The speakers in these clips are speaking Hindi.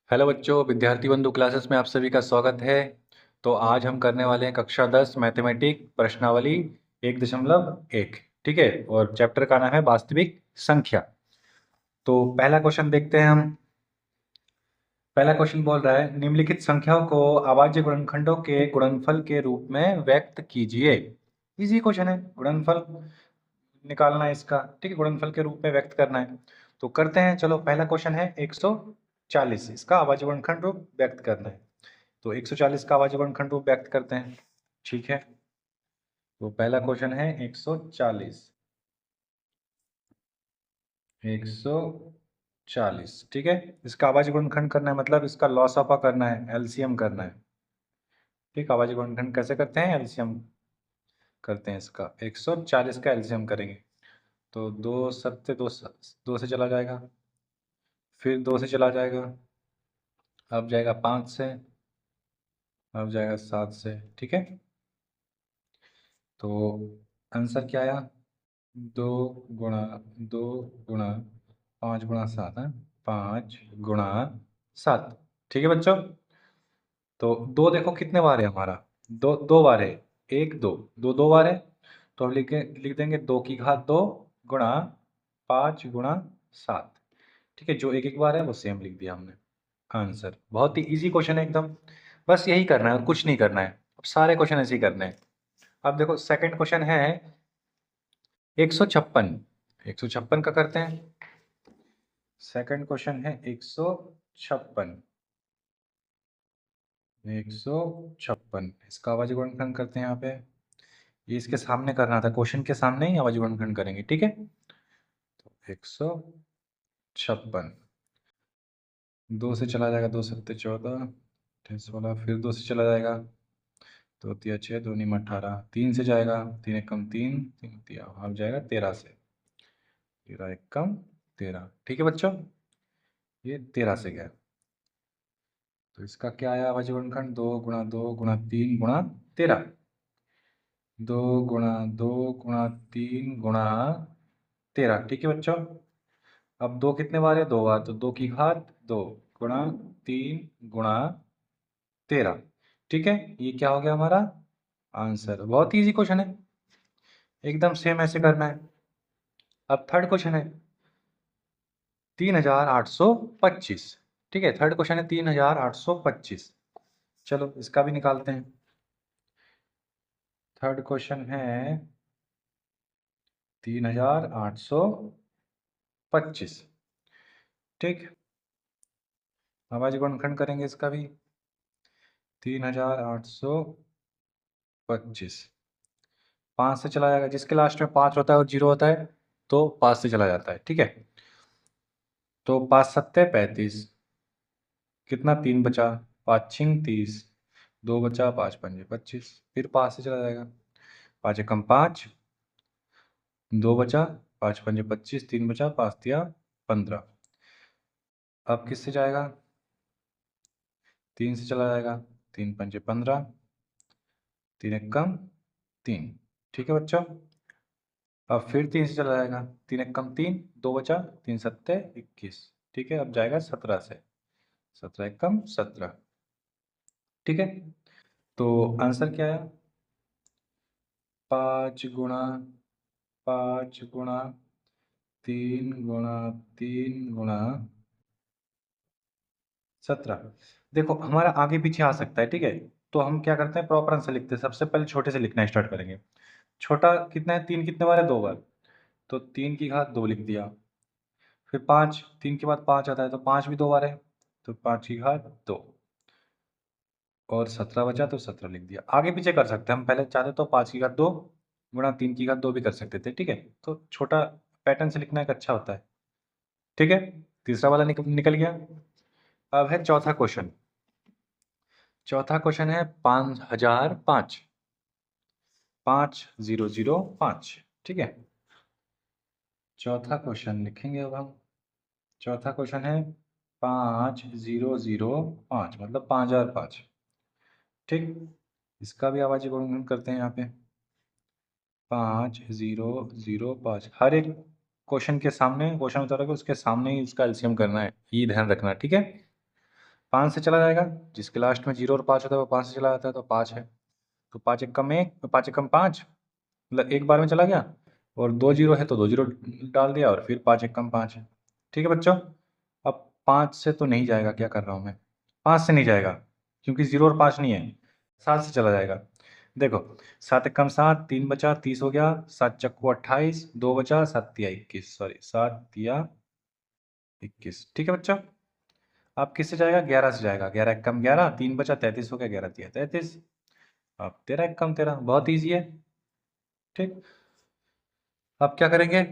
हेलो बच्चों, विद्यार्थी बंधु क्लासेस में आप सभी का स्वागत है। तो आज हम करने वाले हैं कक्षा 10 मैथमेटिक प्रश्नावली 1.1। ठीक है, और चैप्टर का नाम है वास्तविक संख्या। तो पहला क्वेश्चन देखते हैं हम। पहला क्वेश्चन बोल रहा है, निम्नलिखित संख्याओं को अभाज्य गुणनखंडों के गुणनफल के रूप में व्यक्त कीजिए। इजी क्वेश्चन है, गुणनफल निकालना है इसका। ठीक है, गुणनफल के रूप में व्यक्त करना है। तो करते हैं, चलो। पहला क्वेश्चन है 140, इसका अभाज्य गुणनखंड रूप व्यक्त करना है। तो 140 का अभाज्य गुणनखंड रूप व्यक्त करते हैं। ठीक है, तो पहला क्वेश्चन है 140। 140, ठीक है। इसका अभाज्य गुणनखंड करना है, मतलब इसका लॉस ऑफ करना है, एलसीएम करना है। ठीक, अभाज्य गुणनखंड कैसे करते हैं? एलसीएम करते हैं इसका। 140 का एलसीएम करेंगे तो 2 से चला जाएगा, फिर 2 से चला जाएगा, अब जाएगा 5 से, अब जाएगा 7 से। ठीक है, तो आंसर क्या आया? 2 गुणा 5 गुणा 7 है, 5 गुणा 7। ठीक है बच्चों, तो दो देखो कितने बार है हमारा? दो दो बार है। एक दो, दो बार है। तो हम लिख देंगे 2 की घात 2 गुणा 5 गुणा 7। ठीक है, जो एक एक बार है वो सेम लिख दिया हमने। आंसर बहुत ही इजी क्वेश्चन है एकदम। बस यही करना है और कुछ नहीं करना है। अब सारे क्वेश्चन ऐसे ही करने हैं। अब देखो सेकंड क्वेश्चन है 156। 156 का करते हैं। सेकंड क्वेश्चन है 156। 156, इसका अभाज्य गुणनखंड करते हैं यहाँ पे। ये इसके सामने करना था, क्वेश्चन के सामने ही अभाज्य गुणनखंड करेंगे। ठीक है, तो 156, 2 से चला जाएगा, 2 सत्ते 14, 16, फिर 2 से चला जाएगा, 2 तिया 6, 2 नीम 18, 3 से जाएगा, 3 एकम 3, 3 तिया, अब जाएगा 13 से, 13 एकम 13। ठीक है बच्चों, ये 13 से गया। तो इसका क्या आया अभाज्य गुणनखंड? 2 गुणा 2 गुणा 3 गुणा 13। 2 गुणा 2 गुणा 3 गुणा 13। ठीक है बच्चों, अब 2 कितने बार है? 2 बार, तो 2 की घात 2 गुणा 3 गुणा 13। ठीक है, ये क्या हो गया हमारा आंसर। बहुत इजी क्वेश्चन है, एकदम सेम ऐसे करना है। अब थर्ड क्वेश्चन है 3825। ठीक है, थर्ड क्वेश्चन है 3825। चलो इसका भी निकालते हैं। थर्ड क्वेश्चन है 3825। ठीक, अभाज्य गुणनखंड करेंगे इसका भी। 3825 5 से चला जाएगा, जिसके लास्ट में 5 होता है और 0 होता है तो 5 से चला जाता है। ठीक है, तो 5 सत्ते 35, कितना 3 बचा, 5 छिंग 30, 2 बचा, 5 पंजे 25, फिर 5 से चला जाएगा, 5 एकम 5, 2 बचा, 5 पंजे 25, 3 बचा, 5 तिया 15। अब किससे जाएगा? 3 से चला जाएगा, 3 पंजे 15, 3 एकम 3। ठीक है बच्चों, अब फिर 3 से चला जाएगा, 3 एकम 3, 2 बचा, 3 सत्ते 21। ठीक है, अब जाएगा 17 से, 17 एकम 17। ठीक है, तो आंसर क्या है? 5 गुणा 3 गुणा 3 गुणा 17। देखो हमारा आगे पीछे आ सकता है। ठीक है, तो हम क्या करते हैं, प्रॉपर आंसर लिखते हैं। सबसे पहले छोटे से लिखना स्टार्ट करेंगे। छोटा कितना है? 3 कितने बार है? 2 बार, तो 3 की घात 2 लिख दिया। फिर 5, 3 के बाद 5 आता है तो 5 भी 2 बार है, तो 5 की घात 2, और 17 बचा तो 17 लिख दिया। आगे पीछे कर सकते हैं हम, पहले चाहते तो 5 की घात 2 गुणा 3 की घात 2 भी कर सकते थे। ठीक है, तो छोटा पैटर्न से लिखना एक अच्छा होता है। ठीक है, तीसरा वाला निकल गया। अब है चौथा क्वेश्चन। चौथा क्वेश्चन है 5005, 5005। ठीक है, चौथा क्वेश्चन लिखेंगे अब हम। चौथा क्वेश्चन है 5005, मतलब 5005। ठीक, इसका भी अभाज्य गुणनखंड करते हैं यहाँ पे। 5005, हर एक क्वेश्चन के सामने, क्वेश्चन बता रहा है उसके सामने ही उसका एलसीएम करना है, ये ध्यान रखना। ठीक है, 5 से चला जाएगा, जिसके लास्ट में 0 और 5 होता है वो 5 से चला जाता है, तो 5 है। तो 5 एकम 1, 5 एकम 5, मतलब एक बार में चला गया, और 2 जीरो है तो 2 जीरो डाल दिया, और फिर 5 एकम 5 है। ठीक है बच्चों। अब 5 से तो नहीं जाएगा, क्या कर रहा हूँ मैं, 5 से नहीं जाएगा क्योंकि 0 और 5 नहीं है। 7 से चला जाएगा। देखो, 7 एकम 7, 3 बचा, 30 हो गया, 7 चक्कू 28, 2 बचा, 7 तिया 21, सॉरी 7 तिया 21। ठीक है बच्चों। अब किससे जाएगा, 11 से जाएगा। 11 एकम 11, 3 बचा, 33 हो गया, 11 तिया 33। अब 13 एकम 13, बहुत ईजी है। ठीक। अब क्या करेंगे,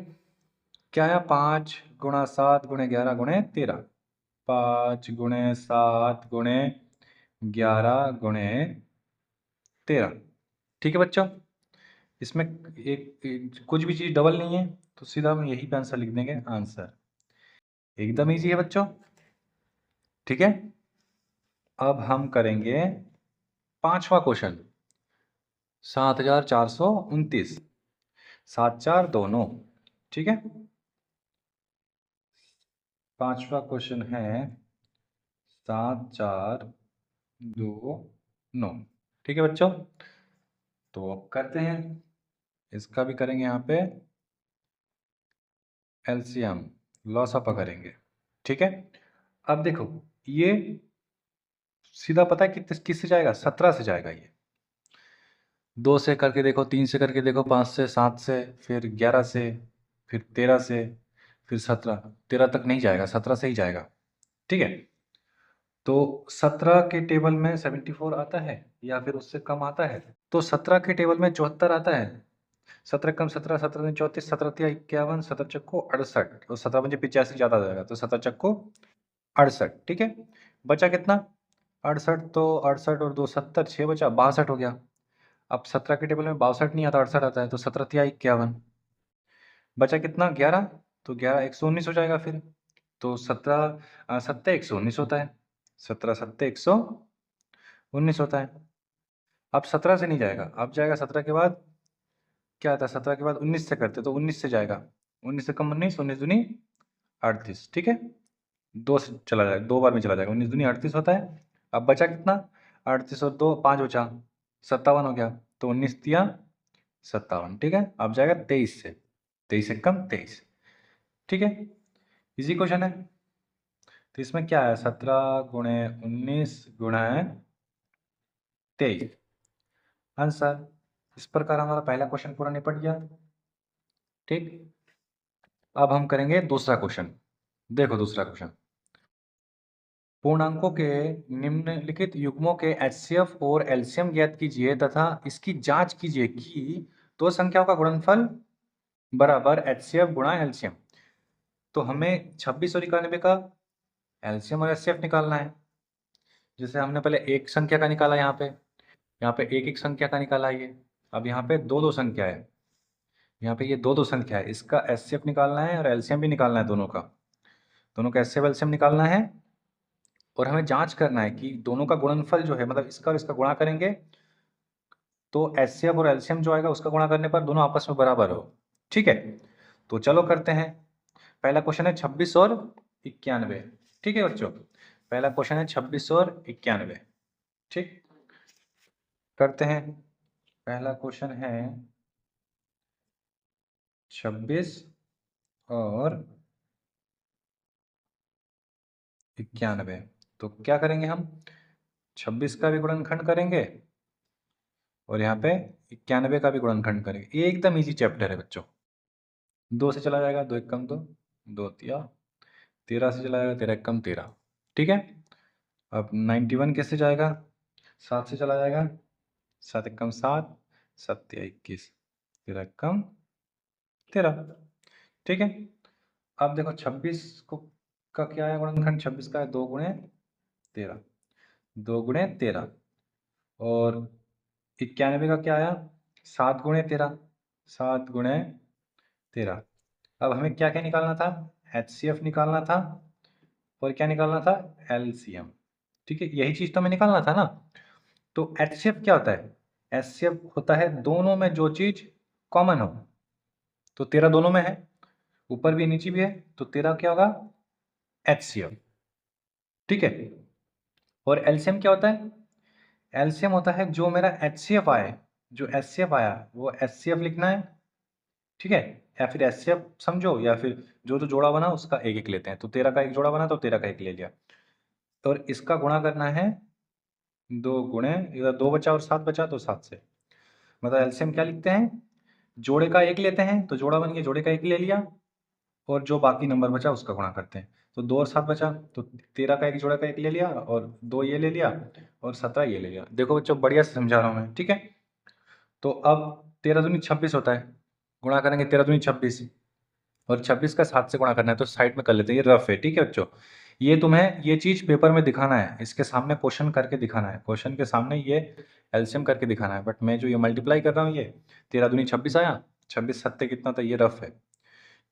क्या है, 5 गुणा 7 गुणे 11 गुणे 13, 5 गुणे 7 गुणे 11 गुणे 13। ठीक है बच्चों। इसमें कुछ भी चीज़ डबल नहीं है, तो सीधा हम यही पे आंसर लिख देंगे, आंसर। एकदम इजी है बच्चों। ठीक है। अब हम करेंगे 5वां क्वेश्चन। 7429, 7 4 2 9। ठीक है। 5वां क्वेश्चन है 7 4 2 9। ठीक है बच्चों। तो अब करते हैं, इसका भी करेंगे यहाँ पे एलसीएम, लॉसअपा करेंगे। ठीक है। अब देखो, ये सीधा पता है किससे जाएगा, 17 से जाएगा ये। 2 से करके देखो, 3 से करके देखो, 5 से, 7 से, फिर 11 से, फिर 13 से, फिर 17। 13 तक नहीं जाएगा, 17 से ही जाएगा। ठीक है। तो 17 के टेबल में 74 आता है या फिर उससे कम आता है, तो 17 के टेबल में 74 आता है। 17 कम 17, 17 34, 17 तिया 51, 17 चक्को 68, और 17 पंजे 85 ज़्यादा आ जाएगा, तो 17 चक्को 68। ठीक है। बचा कितना, 68, तो 68 और 2 70, 6 बचा, 62 हो गया। अब 17 के टेबल में 62 नहीं आता, 68 आता है, तो 17 तिया 51। बचा कितना, 11, तो 11 119 हो जाएगा फिर। तो 17 सत्ते 119 होता है, 17 सत्ते 119 होता है। अब 17 से नहीं जाएगा, अब जाएगा 17 के बाद, क्या आता है 17 के बाद, 19 से करते, तो 19 से जाएगा। 19 से कम 19, 19 दूनी 38। ठीक है। 2 से चला जाएगा, 2 बार में चला जाएगा, 19 दूनी 38 होता है। अब बचा कितना, 38 और 2 5 बचा, 57 हो गया, तो 19 तिया 57। ठीक है। अब जाएगा 23 से, 23 से कम 23। ठीक है। इजी क्वेश्चन है। तो इसमें क्या है, 17 गुणे 19 गुणा 23, आंसर। इस प्रकार हमारा पहला क्वेश्चन पूरा निपट गया। ठीक। अब हम करेंगे दूसरा क्वेश्चन। देखो दूसरा क्वेश्चन, पूर्णांकों के निम्नलिखित युग्मों के एचसीएफ और एलसीएम ज्ञात कीजिए तथा इसकी जांच कीजिए कि दो संख्याओं का गुणनफल बराबर एचसीएफ गुणा एलसीएम। तो हमें 26 और 91 का एलसीएम और एचसीएफ निकालना है। जैसे हमने पहले एक संख्या का निकाला, यहाँ पे एक एक संख्या का निकाला ये। अब यहाँ पे दो दो संख्या है, यहाँ पे ये दो दो संख्या है, इसका एचसीएफ निकालना है और एलसीएम भी निकालना है, दोनों का एचसीएफ एलसीएम निकालना है। और हमें जांच करना है कि दोनों का गुणनफल जो है, मतलब इसका और इसका गुणा करेंगे तो एचसीएफ और एलसीएम जो आएगा उसका गुणा करने पर दोनों आपस में बराबर हो। ठीक है। तो चलो करते हैं। पहला क्वेश्चन है 26 और 91। ठीक है बच्चों, पहला क्वेश्चन है 26 और 91। ठीक। करते हैं। पहला क्वेश्चन है 26 और 91। तो क्या करेंगे हम, 26 का भी गुणनखंड करेंगे और यहाँ पे 91 का भी गुणनखंड करेंगे। ये एकदम इजी चैप्टर है बच्चों। 2 से चला जाएगा, 2 एकम 2, 2 तिया 13 से चला जाएगा, 13 एकम 13। ठीक है। अब 91 कैसे जाएगा, 7 से चला जाएगा, 7 एकम 7, 7 तिया 21, 13 एकम 13। ठीक है। अब देखो 26 को का क्या है गुणनखंड, 26 का है 2 गुणे 13, 2 गुणे 13। और 91 का क्या आया, 7 गुणे 13, 7 गुणे 13। अब हमें क्या क्या निकालना था, एचसीएफ निकालना था और क्या निकालना था, एलसीएम। ठीक है, यही चीज तो हमें निकालना था ना। तो एचसीएफ क्या होता है, एचसीएफ होता है दोनों में जो चीज कॉमन हो। तो 13 दोनों में है, ऊपर भी नीचे भी है, तो 13 क्या होगा, एचसीएफ। ठीक है। और एलसीएम क्या होता है? एलसीएम होता है जो मेरा एचसीएफ आए, जो एचसीएफ आया वो एचसीएफ लिखना है, ठीक है, या फिर एचसीएफ समझो, या फिर जो तो जोड़ा बना उसका एक एक लेते हैं। तो 13 का एक जोड़ा बना तो 13 का एक ले लिया, और इसका गुणा करना है 2 गुणे, इधर 2 बचा और 7 बचा तो 7 से। मतलब एलसीएम क्या लिखते हैं, जोड़े का एक लेते हैं तो जोड़ा बन गया, जोड़े का एक ले लिया, और जो बाकी नंबर बचा उसका गुणा करते हैं। तो 2 और 7 बचा, तो 13 का एक जोड़ा का एक ले लिया, और 2 ये ले लिया, और 17 ये ले लिया। देखो बच्चों बढ़िया से समझा रहा हूँ मैं, ठीक है। तो अब 13 दूनी 26 होता है, गुणा करेंगे 13 दूनी 26, और 26 का 7 से गुणा करना है, तो साइड में कर लेते हैं, ये रफ है, ठीक है बच्चों। ये तुम्हें ये चीज़ पेपर में दिखाना है, इसके सामने क्वेश्चन करके दिखाना है, क्वेश्चन के सामने ये एलसीएम करके दिखाना है। बट मैं जो ये मल्टीप्लाई कर रहा हूँ, ये 13 दूनी 26 आया, 26 सत्ते कितना था, ये रफ है,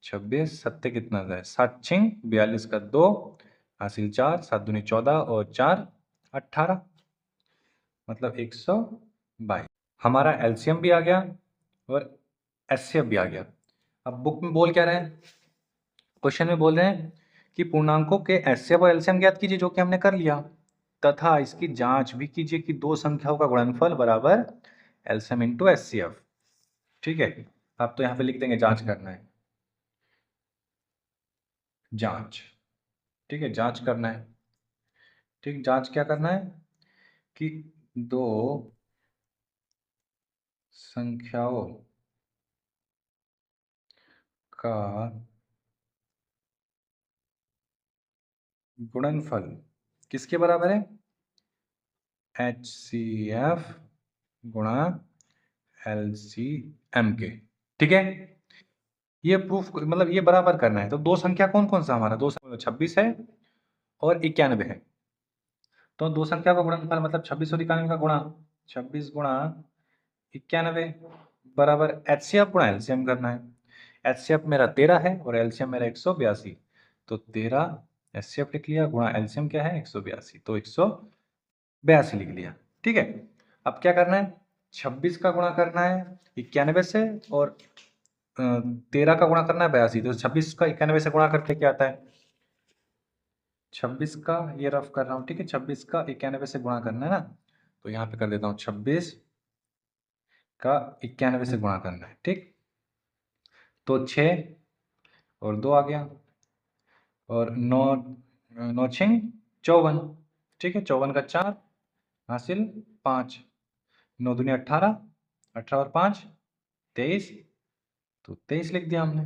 26 सत्ते कितना था, 7 छिंग 42 का 2 हासिल 4, 7 दूनी 14 और 4 18, मतलब 122। हमारा एलसीएम भी आ गया और एचसीएफ भी आ गया। अब बुक में बोल क्या रहे हैं, क्वेश्चन में बोल रहे हैं कि पूर्णांकों के एचसीएफ और एलसीएम ज्ञात कीजिए, जो कि हमने कर लिया, तथा इसकी जांच भी कीजिए कि दो संख्याओं का गुणनफल बराबर एलसीएम इंटू एचसीएफ, ठीक है। अब तो यहाँ पे लिख देंगे जांच करना है, जांच, ठीक है, जांच करना है, ठीक, जांच क्या करना है कि दो संख्याओं का गुणनफल किसके बराबर है, एच सी एफ गुणा एल सी एम के, ठीक है। ये प्रूफ मतलब ये बराबर करना है। तो दो संख्या कौन कौन सा हमारा, 26 है और 91 है। तो दो संख्या का गुणनफल मतलब 26 और 91 का गुणा, 26 गुणा 91 बराबर एचसीएफ गुणा एलसीएम करना है। एचसीएफ मेरा 13 है और एलसीएम मेरा 182, तो 13 एचसीएफ लिख लिया, गुणा एलसीएम क्या है 182, तो 182 लिख लिया, ठीक है। अब क्या करना है, 26 का गुणा करना है 91 से, और 13 का गुणा करना है 82। तो 26 का 91 से गुणा करके क्या आता है, 26 का, ये रफ कर रहा हूँ, ठीक है, 26 का 91 से गुणा करना है ना, तो यहाँ पे कर देता हूँ 26 का 91 से गुणा करना है, ठीक। तो 6 और 2 आ गया, और 9 9 छिंग 54, ठीक है, 54 का 4 हासिल 5, 9 दूनी 18, 18 और 5 23, तो 23 लिख दिया हमने।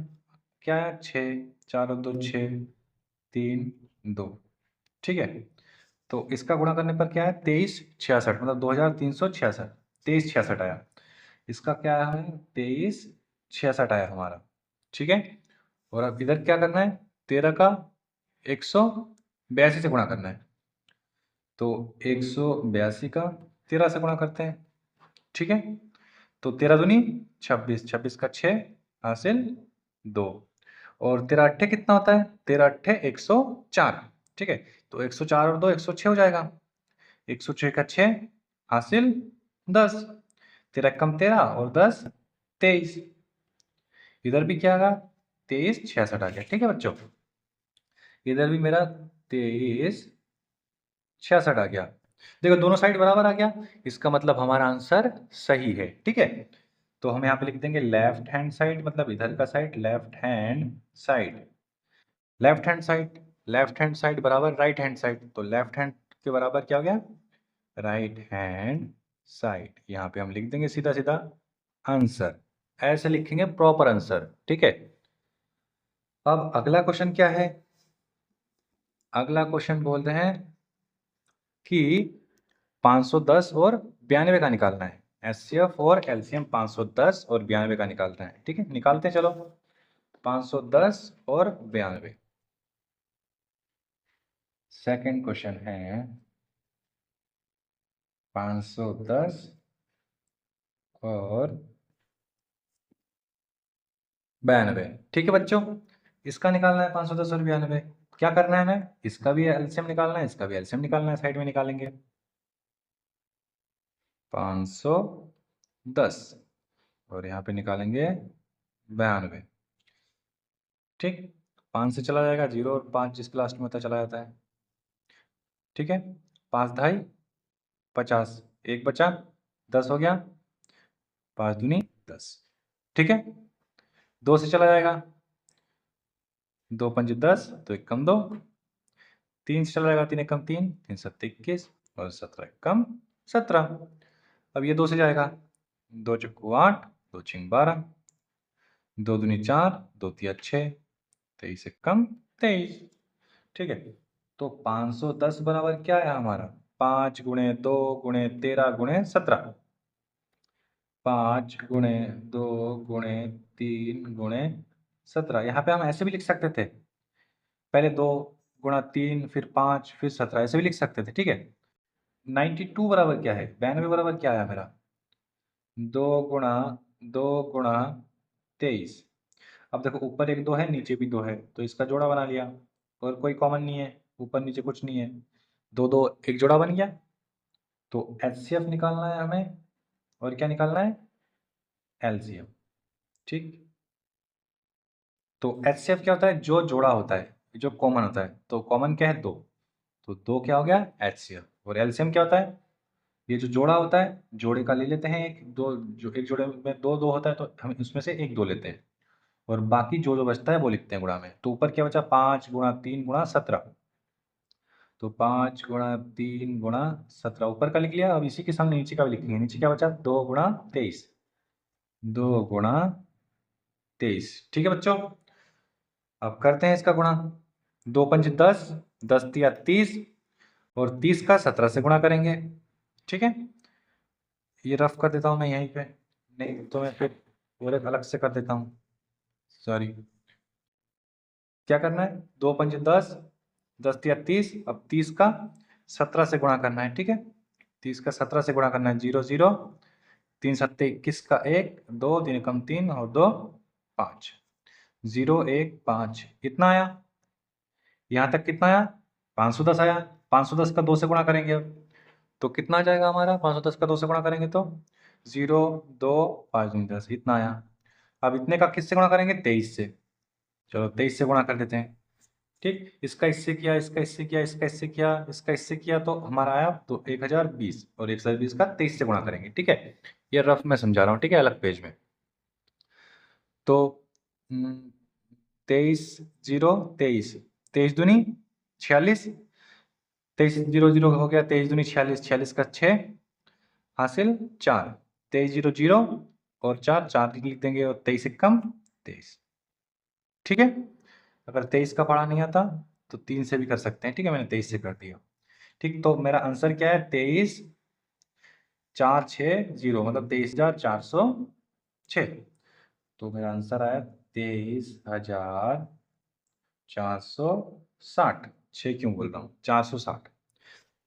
क्या है, 6, 4 और 2 6, 3 2, ठीक है। तो इसका गुणा करने पर क्या है, 2366, मतलब 2366, 2366 आया। इसका क्या है, 2366 आया हमारा, ठीक है। और अब इधर क्या करना है, 13 का 182 से गुणा करना है, तो 182 का 13 से गुणा करते हैं, ठीक है। तो 13 दूनी 26, 26 का 6 हासिल 2, और 13 अट्ठे कितना होता है, 13 अट्ठे 104, ठीक है। तो 104 और 2 106 हो जाएगा, 106 का 6 हासिल 10, 13 कम 13 और 10 23, इधर भी क्या आएगा 2366 आ गया, ठीक है बच्चों। इधर भी मेरा 2366 आ गया। देखो दोनों साइड बराबर आ गया, इसका मतलब हमारा आंसर सही है, ठीक है। तो हम यहाँ पे लिख देंगे लेफ्ट हैंड साइड, मतलब इधर का side, left hand side, left hand side, left hand side बराबर राइट हैंड साइड, तो लेफ्ट हैंड के बराबर क्या हो गया, राइट हैंड साइड। यहाँ पे हम लिख देंगे सीधा सीधा आंसर, ऐसे लिखेंगे प्रॉपर आंसर, ठीक है। अब अगला क्वेश्चन क्या है, अगला क्वेश्चन बोल रहे हैं कि 510 और 92 का निकालना है, एचसीएफ और एलसीएम 510 और 92 का निकालना है, ठीक है, निकालते हैं चलो। 510 और 92, सेकंड क्वेश्चन है 510 और 92, ठीक है बच्चों। इसका निकालना है 510 और 92, क्या करना है हमें, इसका भी एलसीएम निकालना है, इसका भी एलसीएम निकालना है, साइड में निकालेंगे 510 और यहाँ पे निकालेंगे 92, ठीक। 5 से चला जाएगा 0 और 5 जिसके लास्ट में होता है चला जाता है, ठीक है। 5 ढाई 50, एक बचा 10 हो गया, 5 दूनी 10, ठीक है। 2 से चला जाएगा, 2 पंजे 10, तो एक कम 2, 3 से चला जाएगा, 3 एक कम 3, 3 सत्ते 21 और 17 एक कम 17। अब ये 2 से जाएगा, 2 चक्कू 8, 2 छिंग 12, 2 दूनी 4, 2 तिया 6, 23 एक कम 23, ठीक है। तो 510 बराबर क्या है हमारा, 5 गुणे 2 गुणे 13 गुणे 17, 5 गुणे 2 गुणे 3 गुणे 17। यहाँ पे हम ऐसे भी लिख सकते थे, पहले 2 गुणा 3 फिर 5 फिर 17, ऐसे भी लिख सकते थे, ठीक है। 92 बराबर क्या है, 92 बराबर क्या है मेरा, 2 गुणा 2 गुणा 23। अब देखो ऊपर एक 2 है, नीचे भी 2 है, तो इसका जोड़ा बना लिया, और कोई कॉमन नहीं है, ऊपर नीचे कुछ नहीं है, 2 2 एक जोड़ा बन गया। तो HCF निकालना है हमें, और क्या निकालना है, LCM, ठीक। तो HCF क्या होता है, जो जोड़ा होता है, जो कॉमन होता है, तो कॉमन क्या है 2, तो 2 क्या हो गया HCF। और LCM क्या होता है, ये जो जोड़ा होता है, जोड़े का ले लेते हैं एक दो, जो एक जोड़े में दो दो होता है तो हम उसमें से एक 2 लेते हैं, और बाकी जो जो बचता है वो लिखते हैं गुणा में। तो ऊपर क्या बचा, 5 गुणा 3 गुणा 17, तो 5 गुणा 3 गुणा 17 ऊपर का लिख लिया। अब इसी के सामने नीचे का भी लिख लिया, नीचे क्या बचा, 2 गुणा 23, 2 गुणा 23, ठीक है बच्चों। अब करते हैं इसका गुणा, 2 पंच 10, 10 तिया 30, और 30 का 17 से गुणा करेंगे, ठीक है। ये रफ कर देता हूँ मैं यहीं पे, नहीं तो मैं फिर और एक अलग से कर देता हूँ, सॉरी। क्या करना है, 2 पंच 10, 10 तिया 30, अब 30 का 17 से गुणा करना है, ठीक है। 30 का 17 से गुणा करना है, 0 0, 3 सत्ते 21 का 1, 2 3 कम 3 और 2 5, 0 1 5, इतना आया। यहाँ तक कितना आया, 510 आया। 510 का 2 से गुणा करेंगे अब, तो कितना आ जाएगा हमारा, 510 का 2 से गुणा करेंगे तो 0 2 5 दूनी 10, इतना आया। अब इतने का किससे गुणा करेंगे, 23 से, चलो 23 से गुणा कर देते हैं, ठीक। इसका इससे किया, इसका इससे किया, इसका इससे किया, इसका इससे किया, तो हमारा आया तो 1020, और 1020 का 23 से गुणा करेंगे, ठीक है। ये रफ मैं समझा रहा हूँ, ठीक है, अलग पेज में। तो 23 0 23, 23 दूनी 46, 23 0 0 हो गया, 23 दूनी 46, 46 का 6 हासिल 4, 23 0 0 और 4 4 लिख देंगे, और 23 से कम 23, ठीक है। अगर 23 का पढ़ा नहीं आता तो 3 से भी कर सकते हैं, ठीक है, मैंने 23 से कर दिया, ठीक। तो मेरा आंसर क्या है, 23 460, मतलब 23,406। तो मेरा आंसर आया 23,460, 6 क्यों बोल रहा हूँ, 460,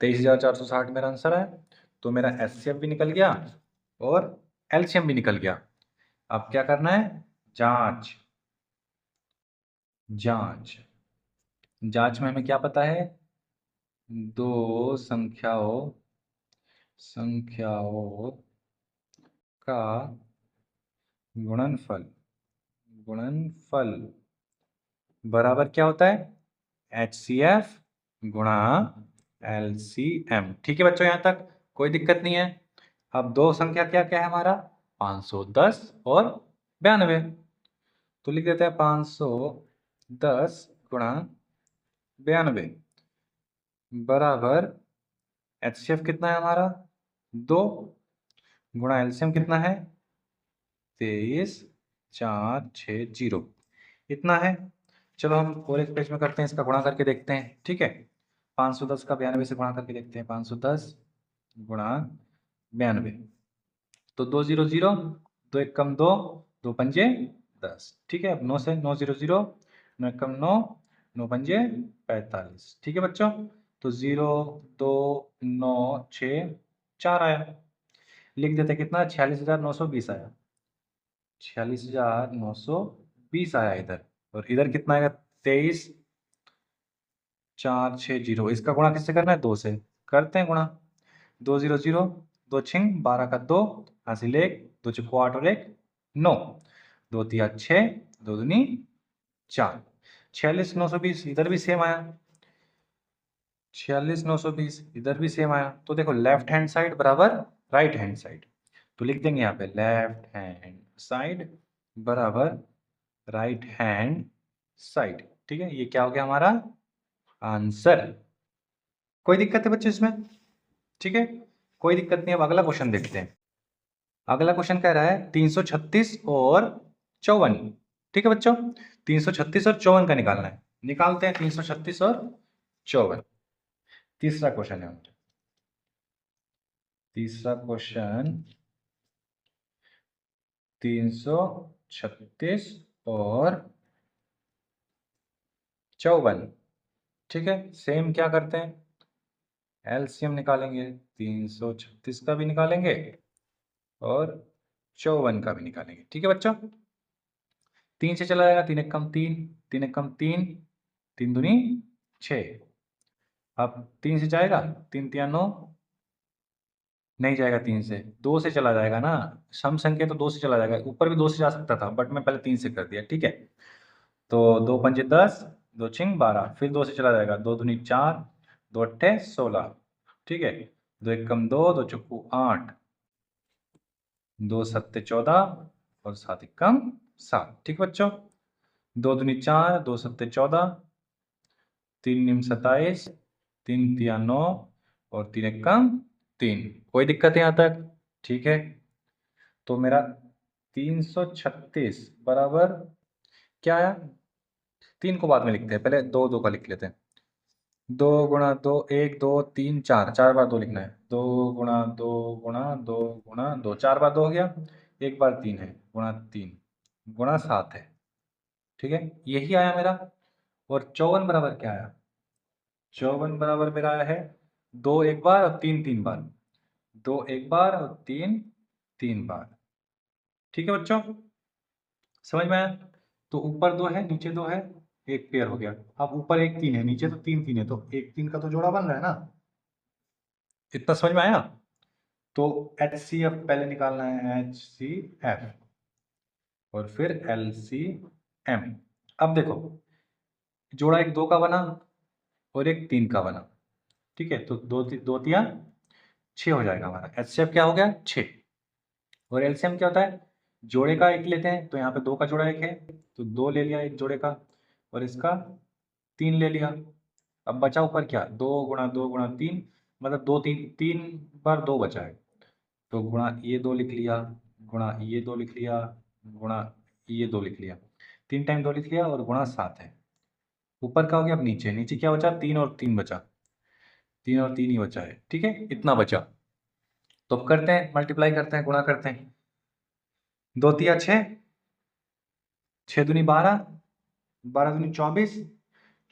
23,460 मेरा आंसर है। तो मेरा HCF भी निकल गया और LCM भी निकल गया। अब क्या करना है, जांच, जांच, जांच में हमें क्या पता है, दो संख्याओं का गुणनफल, गुणनफल बराबर क्या होता है, HCF गुणा LCM, ठीक है बच्चों, यहां तक कोई दिक्कत नहीं है। अब दो संख्या क्या क्या है हमारा, 510 और 92, तो लिख देते हैं 510 गुणा 92 बराबर HCF कितना है हमारा 2, गुणा LCM कितना है 23,460, इतना है। चलो हम और एक पेज में करते हैं, इसका गुणा करके देखते हैं, ठीक है। 510 का 92 से गुणा करके देखते हैं, 510 गुणा 92, तो 2 0 0, 2 एक कम 2, 2 पंजे 10, ठीक है। अब 9 से 9 0 0, 9 एक कम 9, 9 पंजे 45, ठीक है बच्चों। तो 0 2 9 6 4 आया, लिख देते कितना, 46,920 आया, 46,920 आया इधर। और इधर कितना आएगा, 23,460, इसका गुणा किससे करना है, 2 से करते हैं गुणा, 2 0 0, 2 छिंग 12 का 2 हासिल 1, 2 चुको 8 और 1 9, 2 तिया 6, 2 दूनी 4, 46,920 इधर भी सेम आया। 46,920, इधर भी सेम आया। तो देखो लेफ्ट हैंड साइड बराबर राइट हैंड साइड, तो लिख देंगे यहाँ पे लेफ्ट हैंड साइड बराबर राइट हैंड साइड। ठीक है, ये क्या हो गया हमारा आंसर। कोई दिक्कत है बच्चे इसमें? ठीक है, कोई दिक्कत नहीं। अब अगला क्वेश्चन देखते हैं। अगला क्वेश्चन कह रहा है 336 और 54। ठीक है बच्चों, 336 और 54 का निकालना है। निकालते हैं 336 और 54। तीसरा क्वेश्चन है, तीसरा क्वेश्चन 336 और 54। ठीक है, सेम क्या करते हैं, एलसीएम निकालेंगे। 336 का भी निकालेंगे और 54 का भी निकालेंगे। ठीक है बच्चों, 3 से चला जाएगा, 3 एक कम 3, 3 एक कम 3, 3 दूनी 6। अब 3 से जाएगा, 3 तिया 9, नहीं जाएगा 3 से, 2 से चला जाएगा ना, सम संख्या तो 2 से चला जाएगा। ऊपर भी 2 से जा सकता था बट मैं पहले 3 से कर दिया। ठीक है, तो 2 पंजे 10, 2 छिंग 12, फिर 2 से चला जाएगा, 2 दूनी 4, 2 अट्ठे 16। ठीक है, 2 एक कम 2, 2 चौकू 8, 2 सत्ते 14 और 7 एक कम 7। ठीक है बच्चों, 2 दूनी 4, 2 सत्ते 14, 3 निम 27, 3 तिया 9 और 3 एक कम 3। कोई दिक्कत है यहाँ तक? ठीक है, तो मेरा 336 बराबर क्या आया, 3 को बाद में लिखते हैं, पहले 2 2 का लिख लेते हैं। 2 गुणा 2, 1 2 3 4, 4 बार 2 लिखना है। 2 गुणा 2 गुणा 2 गुणा 2, 4 बार 2 हो गया, एक बार 3 है, गुणा 3 गुणा 7 है। ठीक है, यही आया मेरा। और 54 बराबर क्या आया, 54 बराबर मेरा आया है 2 एक बार और 3 3 बार, 2 एक बार और 3 3 बार। ठीक है बच्चों, समझ में आया? तो ऊपर 2 है, नीचे 2 है, एक पेयर हो गया। अब ऊपर 1 3 है, नीचे तो 3 3 है, तो 1 3 का तो जोड़ा बन रहा है ना। इतना समझ में आया? तो HCF पहले निकालना है, HCF और फिर LCM। अब देखो, जोड़ा एक 2 का बना और एक 3 का बना। ठीक है, तो 2 2 तिया 6 हो जाएगा हमारा। HCF क्या हो गया 6। और LCM क्या होता है, जोड़े का एक लेते हैं, तो यहाँ पे 2 का जोड़ा एक है, तो 2 ले लिया एक जोड़े का, और इसका 3 ले लिया। अब बचा ऊपर क्या, 2 गुणा 2 गुणा 3, मतलब 2 3 3 बार 2 बचा है, तो गुणा ये 2 लिख लिया, गुणा ये 2 लिख लिया, गुणा ये 2 लिख लिया, 3 टाइम 2 लिख लिया, और गुणा 7 है। ऊपर का हो गया, अब नीचे, नीचे क्या बचा, 3 और 3 बचा, 3 और 3 ही बचा है। ठीक है, इतना बचा। तो अब करते हैं, मल्टीप्लाई करते हैं, गुणा करते हैं। 2 तिया 6, 6 दूनी 12, 12 दूनी 24,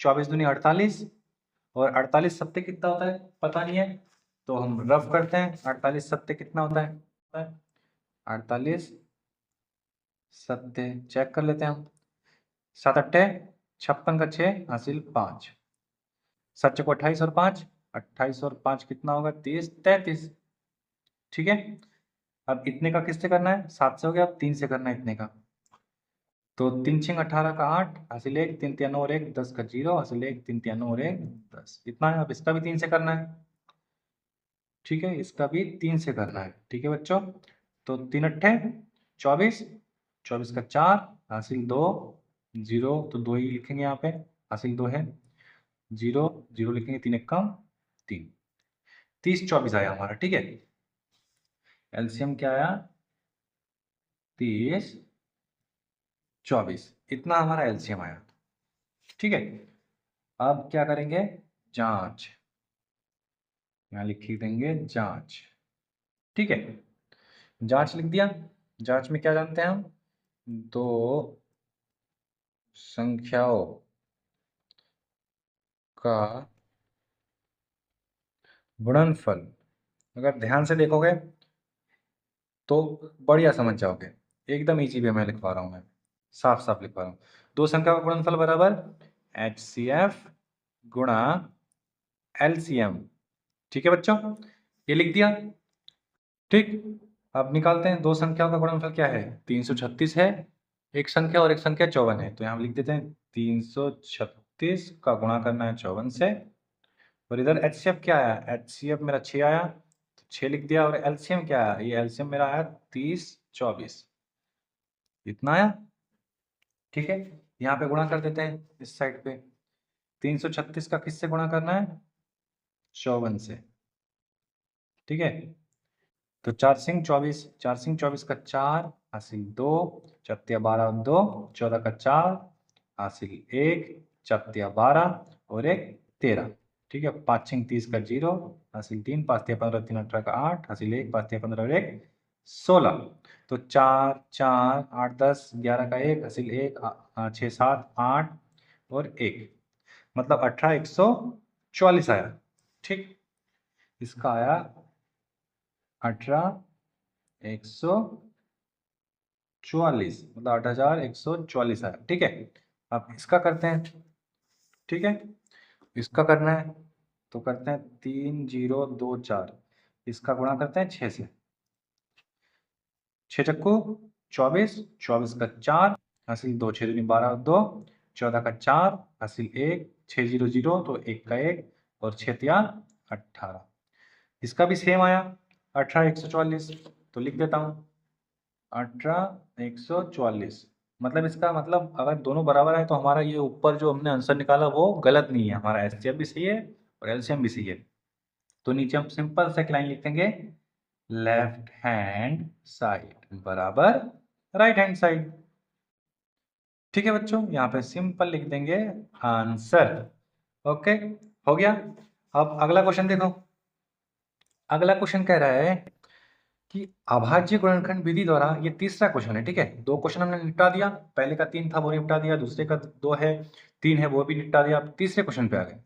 24 दूनी 48, और 48 सत्ते कितना होता है पता नहीं है, तो हम रफ करते हैं। 48 सत्ते कितना होता है, 48 सत्ते चेक कर लेते हैं हम। 7 अट्ठे 56 का 6 हासिल 5, 7 चौको 28 और 5, 28 और 5 कितना होगा, 30 33। ठीक है, अब इतने का किससे करना है, 7 से हो गया, अब 3 से करना है इतने का। तो 3 छिंग 18 का 8 हासिल 1, 3 तिया 9 और 1 10 का 0 हासिल 1, 3 तिया 9 और 1 10, इतना है। अब इसका भी 3 से करना है। ठीक है, इसका भी 3 से करना है। ठीक है बच्चों, तो 3 अट्ठे 24, 24 का 4 हासिल 2 0, तो 2 ही लिखेंगे यहाँ पे, हासिल 2 है, 0 0 लिखेंगे, 3 एक कम 3, 30 24 आया हमारा। ठीक है, एलसीएम क्या आया, 30 24, इतना हमारा एलसीएम आया। ठीक है, अब क्या करेंगे, जांच, यहाँ लिख देंगे जांच। ठीक है, जांच लिख दिया। जांच में क्या जानते हैं हम, दो संख्याओं का गुणनफल, अगर ध्यान से देखोगे तो बढ़िया समझ जाओगे। एकदम इजी वे में लिखवा रहा हूं मैं, साफ साफ लिखवा रहा हूं। दो संख्या का गुणनफल बराबर HCF गुणा LCM। ठीक है बच्चों, ये लिख दिया। ठीक, अब निकालते हैं, दो संख्याओं का गुणनफल क्या है, 336 है एक संख्या और एक संख्या 54 है, तो यहाँ लिख देते हैं 336 का गुणा करना है 54 से, और इधर एचसीएफ क्या आया, एचसीएफ मेरा 6 आया तो 6 लिख दिया। और एलसीएम क्या आया, ये एलसीएम मेरा आया 30 24, इतना आया। ठीक है, यहाँ पे गुणा कर देते हैं इस साइड पे। 336 का किससे गुणा करना है, 54 से। ठीक है, तो 4 सिंह 24, 4 सिंह 24 का 4 हासिल 2, 4 12 2, 14 का 4 हासिल 1, 4 12 और एक 13। ठीक है, 5 सिंह 30 का 0 हासिल 3, 5 15 3 18 का 8 हासिल 1, 5 15 और 1 16। तो 4 4 8 10 11 का 1 हासिल 1, 6 7 8 और 1, मतलब 18 144 आया। ठीक, इसका आया 18 144, मतलब 8144 आया। ठीक है, अब इसका करते हैं। ठीक है, इसका करना है तो करते हैं 3024, इसका गुणा करते हैं 6 से। 6 चक्कू 24, 24 का 4 हासिल 2, 6 दूनी 12 2, 14 का 4 हासिल 1, 6 0 0 तो 1 का 1 और 6 3 18। इसका भी सेम आया 18 144, तो लिख देता हूँ 18 144। मतलब इसका मतलब अगर दोनों बराबर है तो हमारा ये ऊपर जो हमने आंसर निकाला वो गलत नहीं है, हमारा एचसीएफ भी सही है और एलसीएम भी सही है। तो नीचे हम सिंपल से एक लाइन लिख देंगे, लेफ्ट हैंड साइड बराबर राइट हैंड साइड। ठीक है बच्चों, यहाँ पे सिंपल लिख देंगे आंसर। ओके, हो गया। अब अगला क्वेश्चन देखो। अगला क्वेश्चन कह रहा है कि अभाज्य गुणनखंड विधि द्वारा, ये तीसरा क्वेश्चन है। ठीक है, दो क्वेश्चन हमने निपटा दिया, पहले का 3 था वो निपटा दिया, दूसरे का 2 है 3 है वो भी निपटा दिया। अब तीसरे क्वेश्चन पे आ गए।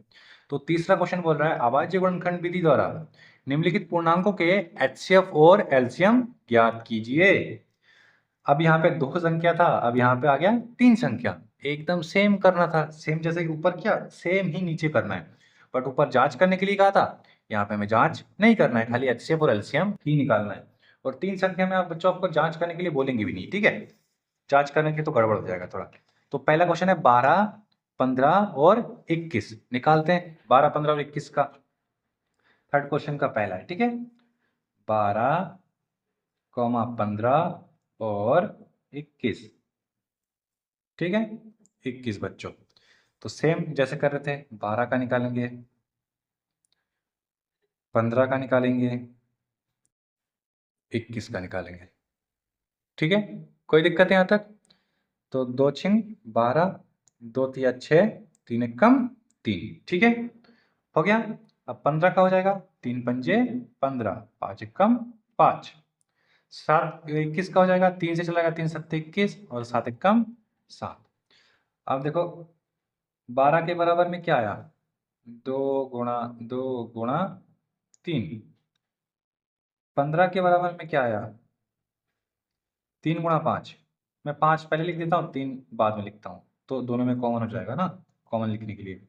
तो तीसरा क्वेश्चन बोल रहा है अभाज्य गुणनखंड विधि द्वारा निम्नलिखित पूर्णांकों के एचसीएफ और एलसीएम ज्ञात कीजिए। अब यहाँ पे 2 संख्या था, अब यहाँ पे आ गया 3 संख्या। एकदम सेम करना था, सेम जैसे कि ऊपर किया सेम ही नीचे करना है। बट ऊपर जांच करने के लिए कहा था, यहाँ पे हमें जांच नहीं करना है, खाली एचसीएफ और एलसीएम ही निकालना है। और 3 संख्या में आप बच्चों आपको जांच करने के लिए बोलेंगे भी नहीं। ठीक है, जांच करने के तो गड़बड़ हो जाएगा थोड़ा। तो पहला क्वेश्चन है 12 15 और 21, निकालते हैं 12 15 और 21 का। थर्ड क्वेश्चन का पहला है। ठीक है, 12 15 और 21। ठीक है, 21 बच्चों। तो सेम जैसे कर रहे थे, 12 का निकालेंगे, 15 का निकालेंगे, 21 का निकालेंगे। ठीक है, कोई दिक्कत है यहाँ तक? तो 2 छिंग 12, 2 तिया 6, 3 एक कम 3। ठीक है, हो गया। अब 15 का हो जाएगा, 3 पंजे 15, 5 एक कम 5। 7 21 का हो जाएगा, 3 से चला गया, 3 7 21 और 7 एक कम 7। अब देखो 12 के बराबर में क्या आया, 2 गुणा 3। 15 के बराबर में क्या आया, 3 गुणा 5। मैं 5 पहले लिख देता हूँ, 3 बाद में लिखता हूँ, तो दोनों में कॉमन हो जाएगा ना, कॉमन लिखने के लिए।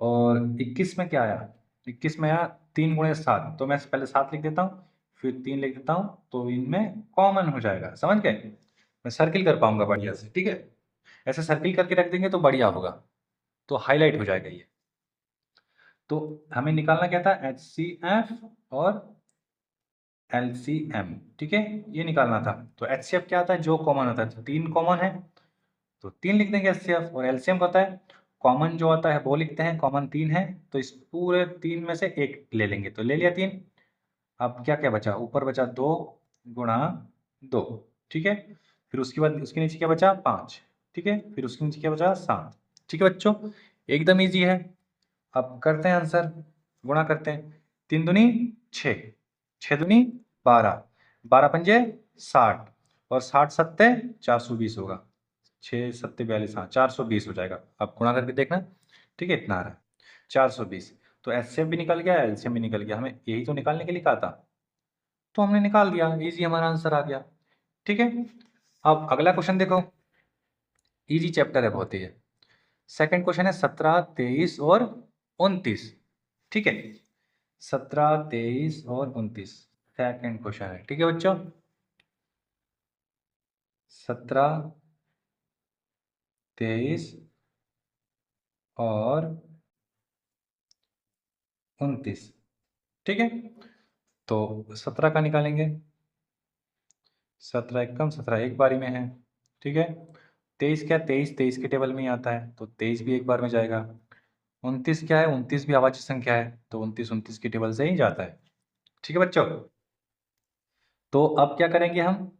और 21 में क्या आया, 21 में आया 3 गुणे 7, तो मैं पहले 7 लिख देता हूँ फिर 3 लिख देता हूँ, तो इनमें कॉमन हो जाएगा। समझ गए, मैं सर्किल कर पाऊंगा बढ़िया से। ठीक है, ऐसे सर्किल करके रख देंगे तो बढ़िया होगा, तो हाईलाइट हो जाएगा ये। तो हमें निकालना क्या था, एचसीएफ और एलसीएम। ठीक है, ये निकालना था। तो एचसीएफ क्या आता है, जो कॉमन होता है, तो 3 कॉमन है तो 3 लिख देंगे एचसीएफ। और एलसीएम होता है कॉमन जो आता है वो लिखते हैं, कॉमन 3 है तो इस पूरे 3 में से एक ले लेंगे, तो ले लिया 3। अब क्या क्या बचा, ऊपर बचा 2 गुणा 2। ठीक है, फिर उसके बाद उसके नीचे क्या बचा 5। ठीक है, फिर उसके नीचे क्या बचा 7। ठीक है बच्चों, एकदम ईजी है। अब करते हैं आंसर, गुणा करते हैं। 3 दूनी 6, 6 दूनी 12, 12 पंजे 60 और 60 सत्ते 420 होगा। 6 सत्ते 42, हाँ 420 हो जाएगा। अब गुणा करके देखना। ठीक है, इतना आ रहा है 420। तो एचसीएफ भी निकल गया, एलसीएम भी निकल गया, हमें यही तो निकालने के लिए कहा था, तो हमने निकाल दिया, इजी हमारा आंसर आ गया। ठीक है, अब अगला क्वेश्चन देखो, इजी चैप्टर है बहुत ही है। सेकंड क्वेश्चन है 17 23 और 29। ठीक है, 17 23 और 29 सेकंड क्वेश्चन है। ठीक है बच्चों, 17 23 और 29। ठीक है, तो 17 का निकालेंगे। 17 एकम 17 एक बारी में है। ठीक है, 23 क्या, 23 के टेबल में ही आता है, तो 23 भी एक बार में जाएगा। 29 क्या है, 29 भी अभाज्य संख्या है, तो 29 के टेबल से ही जाता है। ठीक है बच्चों, तो अब क्या करेंगे हम,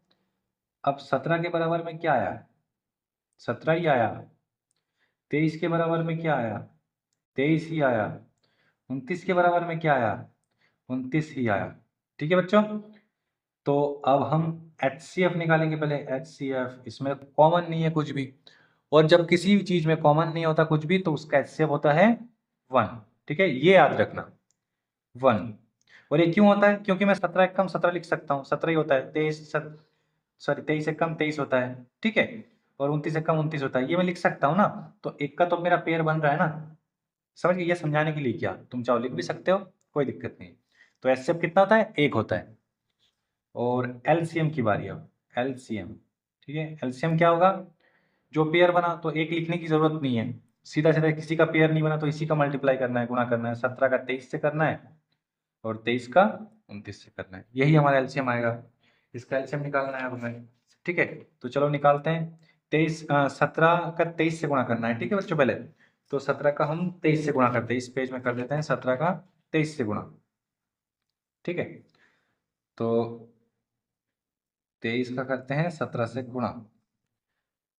अब 17 के बराबर में क्या आया, 17 ही आया। 23 के बराबर में क्या आया, 23 ही आया। 29 के बराबर में क्या आया, 29 ही आया। ठीक है बच्चों, तो अब हम HCF निकालेंगे। पहले HCF, इसमें कॉमन नहीं है कुछ भी, और जब किसी भी चीज में कॉमन नहीं होता कुछ भी तो उसका HCF होता है 1। ठीक है, ये याद रखना, 1। और ये क्यों होता है, क्योंकि मैं 17 एकम 17 लिख सकता हूँ, 17 ही होता है। 23 एकम 23 होता है। ठीक है, और 29 एकम 29 होता है, ये मैं लिख सकता हूँ ना। तो एक का तो मेरा पेयर बन रहा है ना। समझ गए, ये समझाने के लिए किया, तुम चाहो लिख भी सकते हो, कोई दिक्कत नहीं। तो HCF कितना होता है, 1 होता है। और LCM की बारी अब, LCM। ठीक है, LCM क्या होगा, जो पेयर बना तो एक लिखने की जरूरत नहीं है, सीधा सीधा किसी का पेयर नहीं बना तो इसी का मल्टीप्लाई करना है, गुणा करना है। 17 का 23 से करना है और 23 का 29 से करना है, यही हमारा LCM आएगा। इसका LCM निकालना है अब हमें। ठीक है, तो चलो निकालते हैं। 17 का 23 से गुणा करना है। ठीक है बच्चों, पहले तो 17 का हम 23 से गुणा करते हैं, इस पेज में कर देते हैं 17 का 23 से गुणा। ठीक है, तो 23 का करते हैं 17 से गुणा।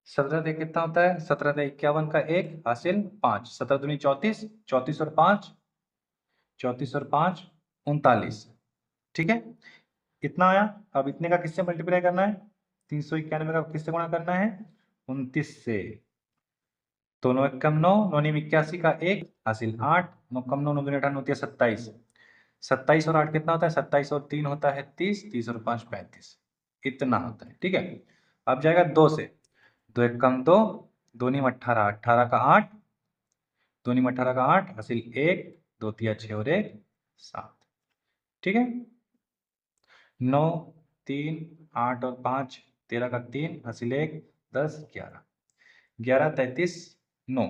17 से कितना होता है, 17 से 51 का 1 हासिल 5, 17 दूनी 34, 34 और 5, 34 और 5 39। ठीक है, इतना आया। अब इतने का किससे मल्टीप्लाई करना है, 391 का किससे गुणा करना है, 29 से। तो 9 एकम 9, 9 नी 81 का 1 हासिल 8, 9 कम 9, 9 दूनी 18 होती है 27। 27 और 8 कितना होता है, 27 और 3 होता है 30, 30 और 5 35, इतना होता है। ठीक है, अब जाएगा 2 से। 2 एकम 2, 2 नीम 18, 18 का 8, 2 नीम 18 का 8 हासिल 1, 2 तिया 6 और 1 7। ठीक है, 9 3 8 और 5 13 का 3 हासिल 1 10 11, 11 33 9,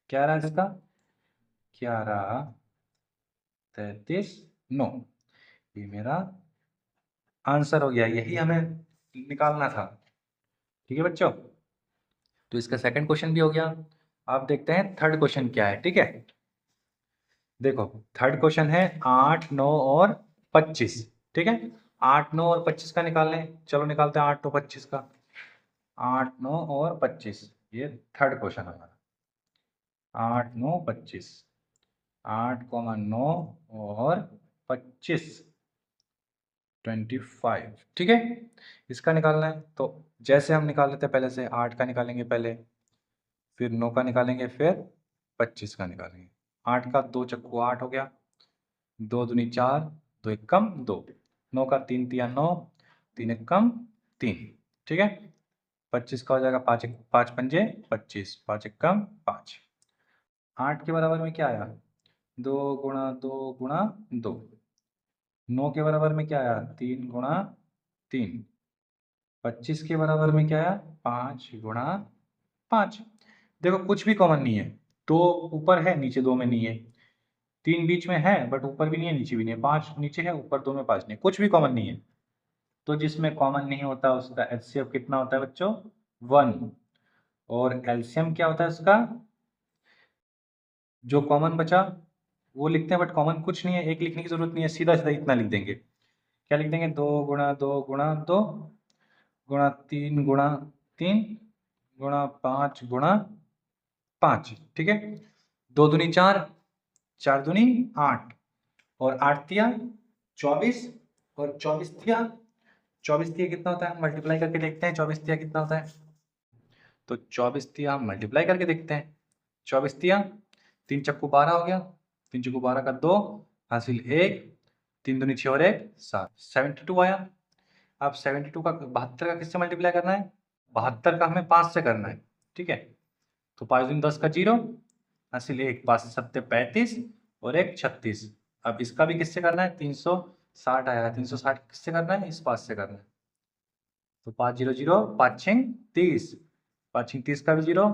क्या रहा इसका, 11 33 9, ये मेरा आंसर हो गया, यही हमें निकालना था। ठीक है बच्चों, तो इसका सेकंड क्वेश्चन भी हो गया। आप देखते हैं थर्ड क्वेश्चन क्या है। ठीक है, देखो थर्ड क्वेश्चन है 8 9 और 25। ठीक है, 8 9 और 25 का निकाल लें, चलो निकालते हैं 8 9 25 का। 8 9 और 25, ये थर्ड क्वेश्चन हमारा। 8 9 25, 8,9 और 25 25। ठीक है, इसका निकालना है, तो जैसे हम निकाल लेते हैं पहले से, 8 का निकालेंगे पहले, फिर 9 का निकालेंगे, फिर 25 का निकालेंगे। 8 का 2 चक्कू 8 हो गया, 2 दूनी 4, 2 एकम 2, 9 का 3 तिया 9, 3 एकम 3। ठीक है, 25 का हो जाएगा 5 5 पंजे 25, 5 एकम 5। 8 के बराबर में क्या आया, 2 गुणा 2 गुणा 2। 9 के बराबर में क्या आया, 3 गुणा 3। 25 के बराबर में क्या आया, 5 गुणा 5। देखो कुछ भी कॉमन नहीं है, 2 ऊपर है नीचे 2 में नहीं है, 3 बीच में है बट ऊपर भी नहीं है नीचे भी नहीं है, 5 नीचे है ऊपर 2 में 5 नहीं है, कुछ भी कॉमन नहीं है। तो जिसमें कॉमन नहीं होता उसका HCF कितना होता है बच्चों, 1। और LCM क्या होता है उसका, जो कॉमन बचा वो लिखते हैं, बट कॉमन कुछ नहीं है, एक लिखने की जरूरत नहीं है, सीधा सीधा इतना लिख देंगे। क्या लिख देंगे, 2 गुणा 2 गुणा 2 गुणा 3 गुणा 3 गुणा 5 गुणा 5। ठीक है, 2 दूनी 4, 4 दूनी 8, और 8 तिया 24, और 24 तिया 24 तिया कितना होता है, मल्टीप्लाई करके देखते हैं 24 तिया कितना होता है। तो 24 तिया हम मल्टीप्लाई करके देखते हैं। 24 तिया 3 चक्कू 12 हो गया, 3 चक्कू 12 का 2 हासिल 1, 3 दूनी 6 और 1 7, 72 आया। अब 72 का 72 का किससे मल्टीप्लाई करना है, 72 का हमें 5 से करना है। ठीक है, तो 5 दूनी 10 का 0 हासिल 1, 5 7 35 और 1 36। अब इसका भी किससे करना है, 360 आया, 360 किससे करना है, इस 5 से करना है। तो 5 0 0 5 6 30, 5 6 30 का भी 0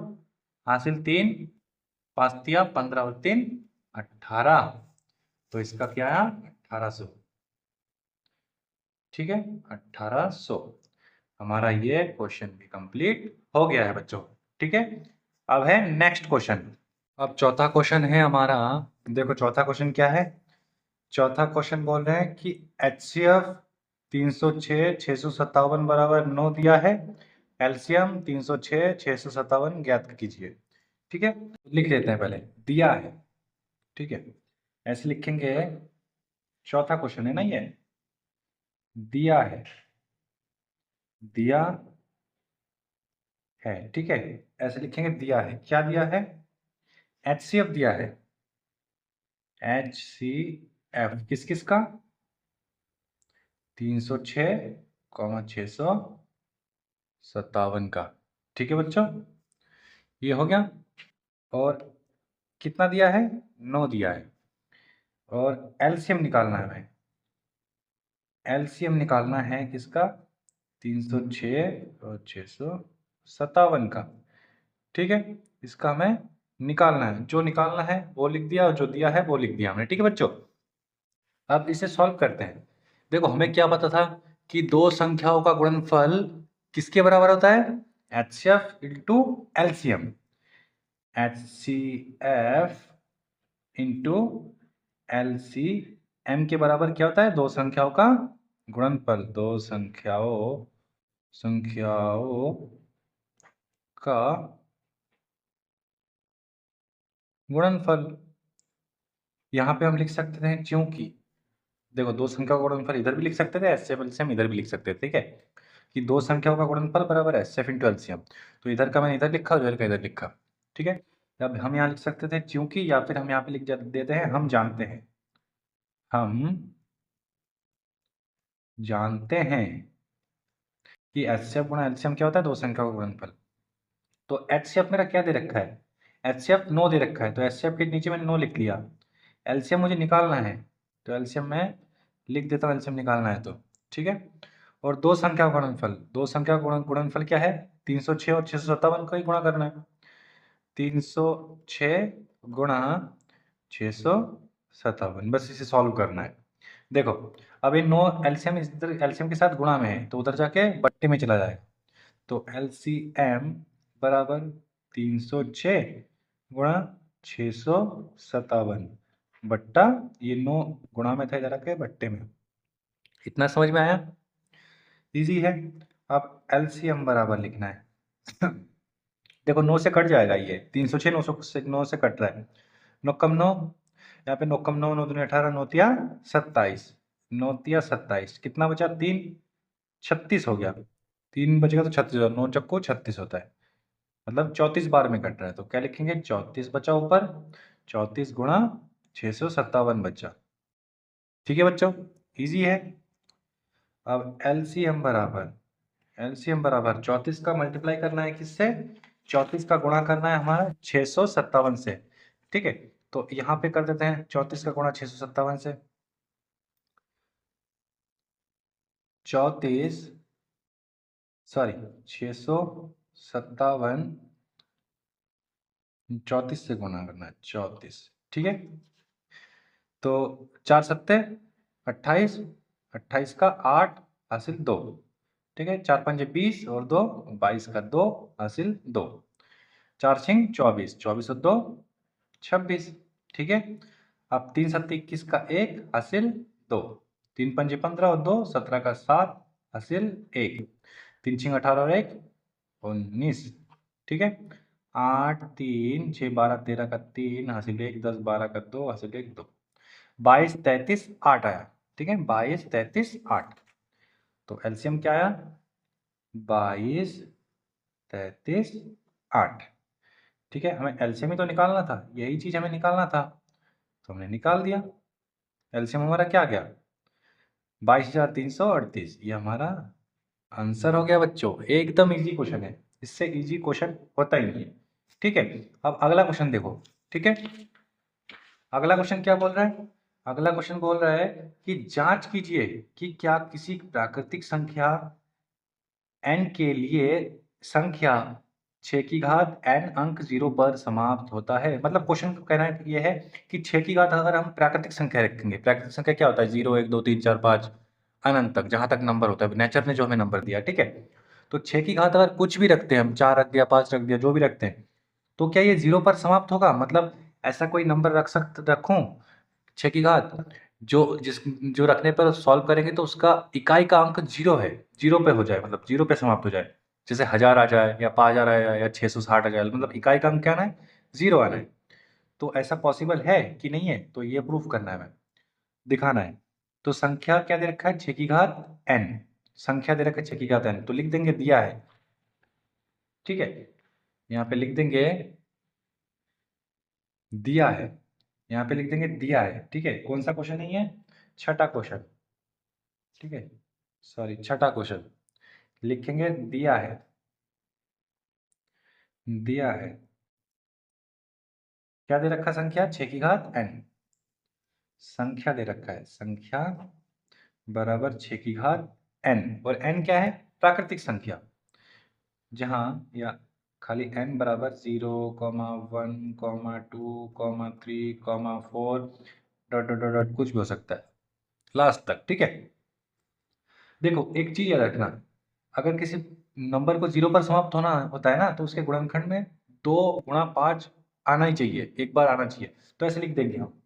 हासिल 3, 5 तिया 15 और 3 18। तो इसका क्या आया 1800। ठीक है 1800। हमारा ये क्वेश्चन भी कंप्लीट हो गया है बच्चों। ठीक है अब है नेक्स्ट क्वेश्चन। अब चौथा क्वेश्चन है हमारा। देखो चौथा क्वेश्चन क्या है। चौथा क्वेश्चन बोल रहे हैं कि HCF 306 657 बराबर 9 दिया है। एलसीएम 306 657 ज्ञात कीजिए। ठीक है लिख लेते हैं पहले दिया है। ठीक है ऐसे लिखेंगे। चौथा क्वेश्चन है ना ये। दिया है दिया है। ठीक है ऐसे लिखेंगे दिया है। क्या दिया है। HCF दिया है। HCF किस किस का 306 657 का। ठीक है बच्चों ये हो गया। और कितना दिया है 9 दिया है। और एलसीएम निकालना है हमें। एलसीएम निकालना है किसका 306 और 657 का। ठीक है इसका हमें निकालना है। जो निकालना है वो लिख दिया और जो दिया है वो लिख दिया हमने। ठीक है बच्चों अब इसे सॉल्व करते हैं। देखो हमें क्या पता था कि दो संख्याओं का गुणनफल किसके बराबर होता है HCF into LCM. HCF into LCM के बराबर क्या होता है दो संख्याओं का गुणनफल। दो संख्याओं का गुणनफल। यहाँ पे हम लिख सकते थे क्योंकि देखो दो संख्याओं का गुणनफल इधर भी लिख सकते थे HCF LCM इधर भी लिख सकते थे। ठीक है कि दो संख्याओं का गुणनफल बराबर है HCF इंटू LCM। तो इधर का मैंने इधर लिखा उधर का इधर लिखा। ठीक है अब हम यहाँ लिख सकते थे क्योंकि या फिर हम यहाँ पे लिख देते हैं हम जानते हैं। हम जानते हैं कि HCF गुणा LCM क्या होता है दो संख्याओं का गुणनफल। तो HCF मेरा क्या दे रखा है HCF 9 दे रखा है तो HCF के नीचे मैंने 9 लिख लिया। LCM मुझे निकालना है तो LCM में लिख देता हूँ LCM निकालना है तो। ठीक है और दो संख्या का गुणनफल। दो संख्या का गुणनफल क्या है 306 और 657 को ही गुणा करना है। 306 गुणा 657 बस इसे सॉल्व करना है। देखो अब ये 9 LCM इधर LCM के साथ गुणा में है तो उधर जाके बट्टे में चला जाएगा। तो LCM बराबर 306 गुणा 657 बट्टा ये 9 गुणा में था इधर आके बट्टे में। इतना समझ में आया इजी है। अब LCM बराबर लिखना है देखो 9 से कट जाएगा ये 306 9 से कट रहा है। 9 कम 9 यहाँ पे 9 कम 9 9 दूनी 18 9 तिया 27 9 तिया 27 कितना बचा 3 36 हो गया। 3 बचेगा तो 36 होगा 9 चक्को 36 होता है मतलब 34 बार में कट रहा है। तो क्या लिखेंगे 34 बचा ऊपर 34 गुणा 657 बचा। ठीक है बच्चों इजी है। अब एलसीएम बराबर 34 का मल्टीप्लाई करना है किससे 34 का गुणा करना है हमारा 657 से। ठीक है तो यहाँ पे कर देते हैं 34 का गुणा 657 से। 34 सॉरी 657 34 से गुणा करना है 34। ठीक है तो 4 सत्ते 28 28 का 8 हासिल 2। ठीक है 4 पंजे 20 और 2 22 का 2 हासिल 2। 4 छिंग 24 24 और 2 26। ठीक है अब 3 सत्ते 21 का 1 हासिल 2। 3 पंजे 15 और 2 17 का 7 हासिल 1। 3 छिंग 18 और 1 19। ठीक है 8 3 6 12 13 का 3 हासिल 1 10 12 का 2 हासिल 1 2। 22 33 8 आया। ठीक है 22 33 8। तो एलसीएम क्या आया 22 33 8। ठीक है हमें एलसीएम ही तो निकालना था यही चीज हमें निकालना था तो हमने निकाल दिया। एलसीएम हमारा क्या गया 22,338। ये हमारा आंसर हो गया बच्चों। एकदम इजी क्वेश्चन है इससे इजी क्वेश्चन होता ही नहीं है। ठीक है अब अगला क्वेश्चन देखो। ठीक है अगला क्वेश्चन क्या बोल रहा है। अगला क्वेश्चन बोल रहा है कि जांच कीजिए कि क्या किसी प्राकृतिक संख्या n के लिए संख्या 6 की घात n अंक 0 पर समाप्त होता है। मतलब क्वेश्चन का कहना ये है कि 6 की घात अगर हम प्राकृतिक संख्या रखेंगे, प्राकृतिक संख्या क्या होता है 0 1 2 3 4 5 अनंत तक, जहां तक नंबर होता है नेचर ने जो हमें नंबर दिया, ठीक है। तो 6 की घात अगर कुछ भी रखते हैं हम, 4 रख दिया 5 रख दिया जो भी रखते हैं, तो क्या ये 0 पर समाप्त होगा? मतलब ऐसा कोई नंबर रखूं 6 की घात जो रखने पर सॉल्व करेंगे तो उसका इकाई का अंक 0 है, 0 पे हो जाए, मतलब 0 पे समाप्त हो जाए। जैसे 1000 आ जाए या 5000 आ जाए या 660 आ जाए, मतलब इकाई का अंक क्या आना है? 0 आना है। तो ऐसा पॉसिबल है कि नहीं है? तो ये प्रूफ करना है, हमें दिखाना है। तो संख्या क्या दे रखा है? 6 की घात n। संख्या दे रखा है 6 की घात n, तो लिख देंगे दिया है, ठीक है। यहाँ पे लिख देंगे दिया है, यहाँ पे लिख देंगे दिया है, ठीक है। कौन सा क्वेश्चन है ये? छठा क्वेश्चन, ठीक है। सॉरी, छठा क्वेश्चन लिखेंगे दिया है, दिया है। क्या दे रखा? संख्या 6 की घात n। संख्या दे रखा है, संख्या बराबर 6 की घात n, और n क्या है? प्राकृतिक संख्या। जहां या खाली n बराबर 0, 1, 2, 3, 4 डॉट डॉट डॉट डॉट कुछ भी हो सकता है लास्ट तक, ठीक है। देखो एक चीज याद रखना, अगर किसी नंबर को 0 पर समाप्त होना होता है ना, तो उसके गुणनखंड में 2 गुणा 5 आना ही चाहिए, एक बार आना चाहिए। तो ऐसे लिख देंगे हम,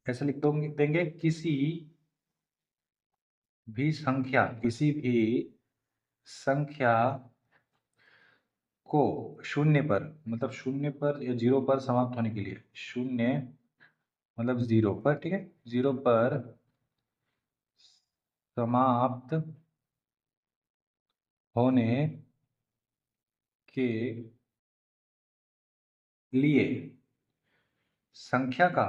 ऐसे लिख देंगे किसी भी संख्या, किसी भी संख्या को शून्य पर, मतलब शून्य पर या 0 पर समाप्त होने के लिए, शून्य मतलब 0 पर, ठीक है, 0 पर समाप्त होने के लिए संख्या का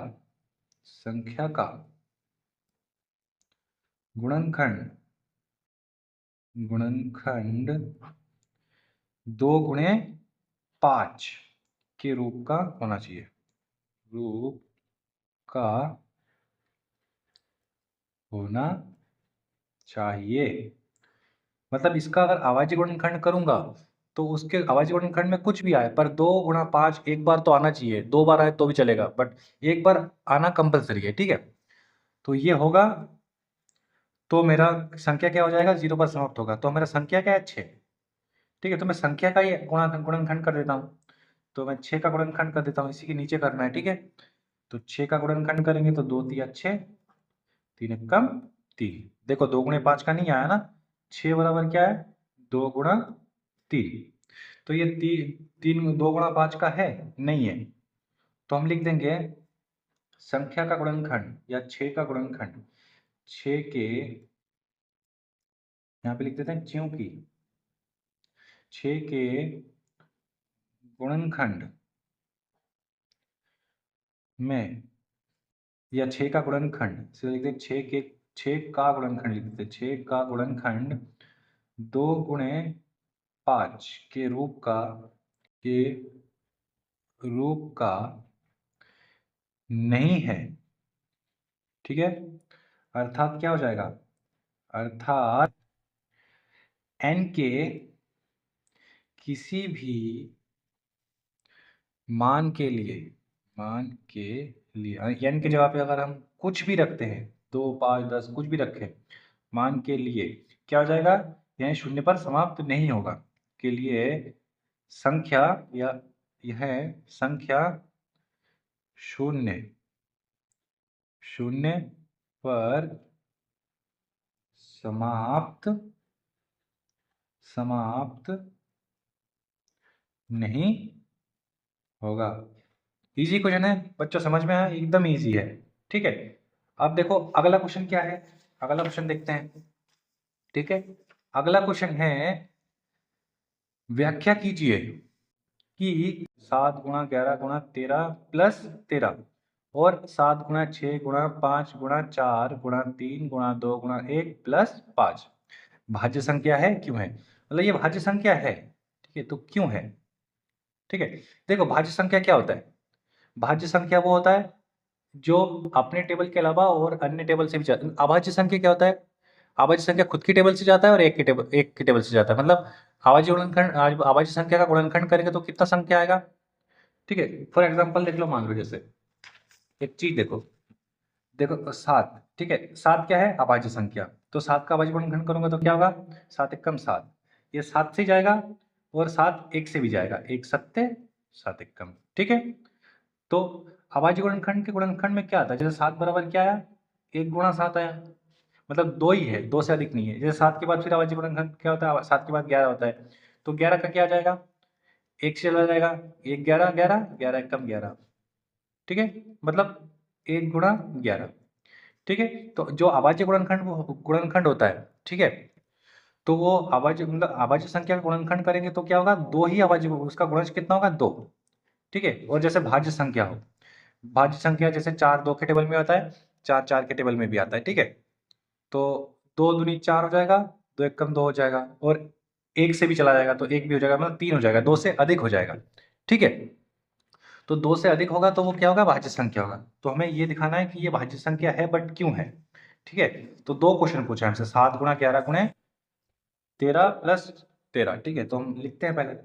गुणनखंड 2 गुणे 5 के रूप का होना चाहिए, रूप का होना चाहिए। मतलब इसका अगर आवाजी गुणनखंड करूंगा तो उसके आवाजी गुणनखंड में कुछ भी आए पर 2 गुणा 5 एक बार तो आना चाहिए, 2 बार आए तो भी चलेगा, बट एक बार आना कंपलसरी है, ठीक है। तो ये होगा, तो मेरा संख्या क्या हो जाएगा? 0 पर समाप्त होगा, तो मेरा संख्या क्या है? 6, ठीक है। तो मैं संख्या का ये गुणनखंड कर देता हूँ, तो मैं 6 का गुणनखंड कर देता हूँ, इसी के नीचे करना है, ठीक है। तो 6 का गुणनखंड करेंगे तो 2 तिया 6, 3 एकम 3। देखो 2 गुणे 5 का नहीं आया ना, 6 बराबर क्या है? 2 गुणा 3। तो ये 3 2 गुणा 5 का है? नहीं है। तो हम लिख देंगे संख्या का गुणनखंड या 6 का गुणनखंड, 6 के यहाँ पे लिख देते हैं क्योंकि 6 के गुणनखंड में, या 6 का गुणनखंड सीधे लिख दें, 6 का गुणनखंड लिख देते, 6 का गुणनखंड 2 गुणे 5 के रूप का नहीं है, ठीक है। अर्थात क्या हो जाएगा? अर्थात n के किसी भी मान के लिए n के जगह पे अगर हम कुछ भी रखते हैं, 2 5 10 कुछ भी रखें, मान के लिए क्या हो जाएगा? यह शून्य पर समाप्त नहीं होगा, के लिए संख्या या यह संख्या शून्य पर समाप्त नहीं होगा। इजी क्वेश्चन है बच्चों, समझ में आया? एकदम इजी है, ठीक है। अब देखो अगला क्वेश्चन क्या है, अगला क्वेश्चन देखते हैं, ठीक है। अगला क्वेश्चन है, व्याख्या कीजिए कि 7 गुणा 11 गुणा 13 प्लस 13 और 7 गुणा 6 गुणा 5 गुणा 4 गुणा 3 गुणा 2 गुणा 1 प्लस 5 भाज्य संख्या है, क्यों है? मतलब ये भाज्य संख्या है, ठीक है, तो क्यों है? ठीक है। देखो भाज्य संख्या क्या होता है? भाज्य संख्या वो होता है जो अपने टेबल के अलावा और अन्य टेबल से भी अभाज्य संख्या क्या होता है? अभाज्य संख्या खुद की टेबल से जाता है और एक की टेबल से जाता है। मतलब अभाज्य गुणनखंड, अभाज्य संख्या का गुणनखंड करेंगे तो कितना संख्या आएगा। ठीक है, फॉर एग्जाम्पल देख लो, मान लो जैसे एक चीज देखो, देखो 7, ठीक है, 7 क्या है, अभाज्य संख्या। तो 7 का अभाज्य गुणनखंड करूंगा तो क्या होगा, 7 एकम 7, ये 7 से जाएगा और 7 1 से भी जाएगा, 1 सत्ते 7 एकम। ठीक है, तो अभाज्य गुणनखंड के गुणनखंड में क्या आता है, जैसे 7 बराबर क्या आया, 1 गुणा 7 आया, मतलब 2 ही है, 2 से अधिक नहीं है। जैसे 7 के बाद फिर अभाज्य गुणनखंड क्या होता है, 7 के बाद 11 होता है, तो 11 का क्या आ जाएगा, 1 से चला जाएगा, 1 11 11 11 एकम 11। ठीक है, मतलब 1 गुणा 11। ठीक है, तो जो अभाज्य गुणनखंड गुणनखंड होता है, ठीक है, तो वो अभाज्य मतलब अभाज्य संख्या का गुणनखंड करेंगे तो क्या होगा, 2 ही अभाज्य, उसका गुणज कितना होगा, 2। ठीक है, और जैसे भाज्य संख्या हो, भाज्य संख्या जैसे 4 2 के टेबल में आता है, 4 4 के टेबल में भी आता है। ठीक है, तो 2 दूनी 4 हो जाएगा, 2 एकम 2 हो जाएगा, और 1 से भी चला जाएगा तो 1 भी हो जाएगा, मतलब 3 हो जाएगा, 2 से अधिक हो जाएगा। ठीक है, तो 2 से अधिक होगा तो वो क्या होगा, भाज्य संख्या होगा। तो हमें ये दिखाना है कि ये भाज्य संख्या है बट क्यों है। ठीक है, तो 2 क्वेश्चन पूछा है हमसे, 7 गुणा 11 गुणे 13 प्लस 13। ठीक है, तो हम लिखते हैं पहले,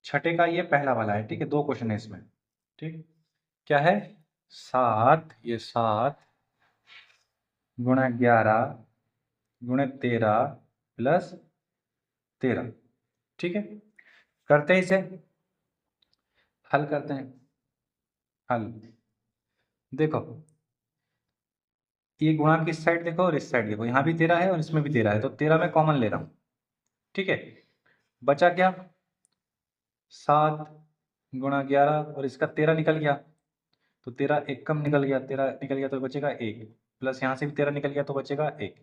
छठे का ये पहला वाला है। ठीक है, 2 क्वेश्चन है इसमें। ठीक, क्या है, 7, ये 7 गुणा 11 गुणे 13 प्लस 13। ठीक है, करते हैं इसे, हल करते हैं। हल देखो, ये गुणा की इस साइड देखो और इस साइड देखो, यहाँ भी 13 है और इसमें भी 13 है, तो 13 में कॉमन ले रहा हूँ। ठीक है, बचा क्या, 7 गुणा 11 और इसका 13 निकल गया, तो 13 एक कम निकल गया, 13 निकल गया तो बचेगा 1, प्लस यहाँ से भी 13 निकल गया तो बचेगा 1।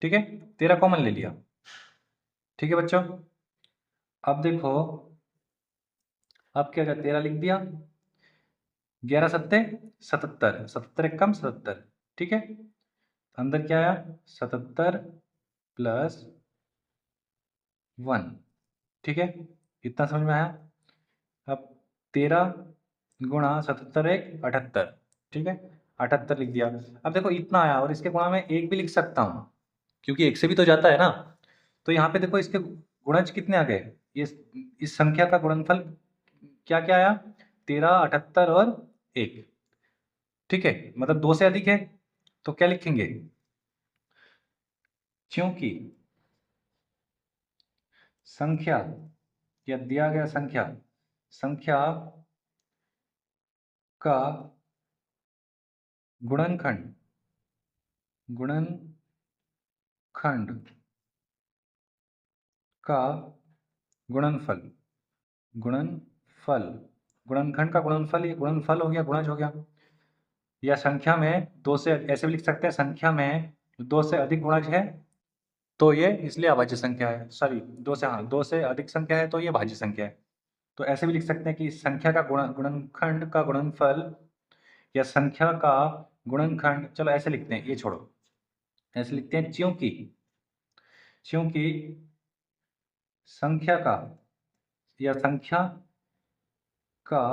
ठीक है, 13 कॉमन ले लिया। ठीक है बच्चों, अब देखो, अब क्या होगा, 13 लिख दिया, 11 सत्ते 77, 77 एक कम 77। ठीक है, अंदर क्या आया, 77 प्लस 1। ठीक है, इतना समझ में आया। अब 13 गुणा 77 एक 78। ठीक है, 78 लिख दिया। अब देखो इतना आया और इसके गुणा में 1 भी लिख सकता हूँ, क्योंकि 1 से भी तो जाता है ना। तो यहाँ पे देखो इसके गुणज कितने आ गए, ये इस संख्या का गुणनफल क्या क्या आया, 13 78 और 1। ठीक है, मतलब 2 से अधिक है, तो क्या लिखेंगे, क्योंकि संख्या या दिया गया संख्या, संख्या का गुणनखंड, गुणनखंड का गुणनफल, गुणनफल, गुणनखंड का गुणनफल, ये गुणनफल हो गया, गुणज हो गया, या संख्या में 2 से, ऐसे भी लिख सकते हैं, संख्या में 2 से अधिक गुणज है तो ये इसलिए अभाज्य संख्या है, सॉरी 2 से, हाँ 2 से अधिक संख्या है तो ये भाज्य संख्या है। तो ऐसे भी लिख सकते हैं कि संख्या का गुणनखंड का गुणनफल या संख्या का गुणनखंड, चलो ऐसे लिखते हैं, ये छोड़ो, ऐसे लिखते हैं, क्योंकि क्योंकि संख्या का या संख्या का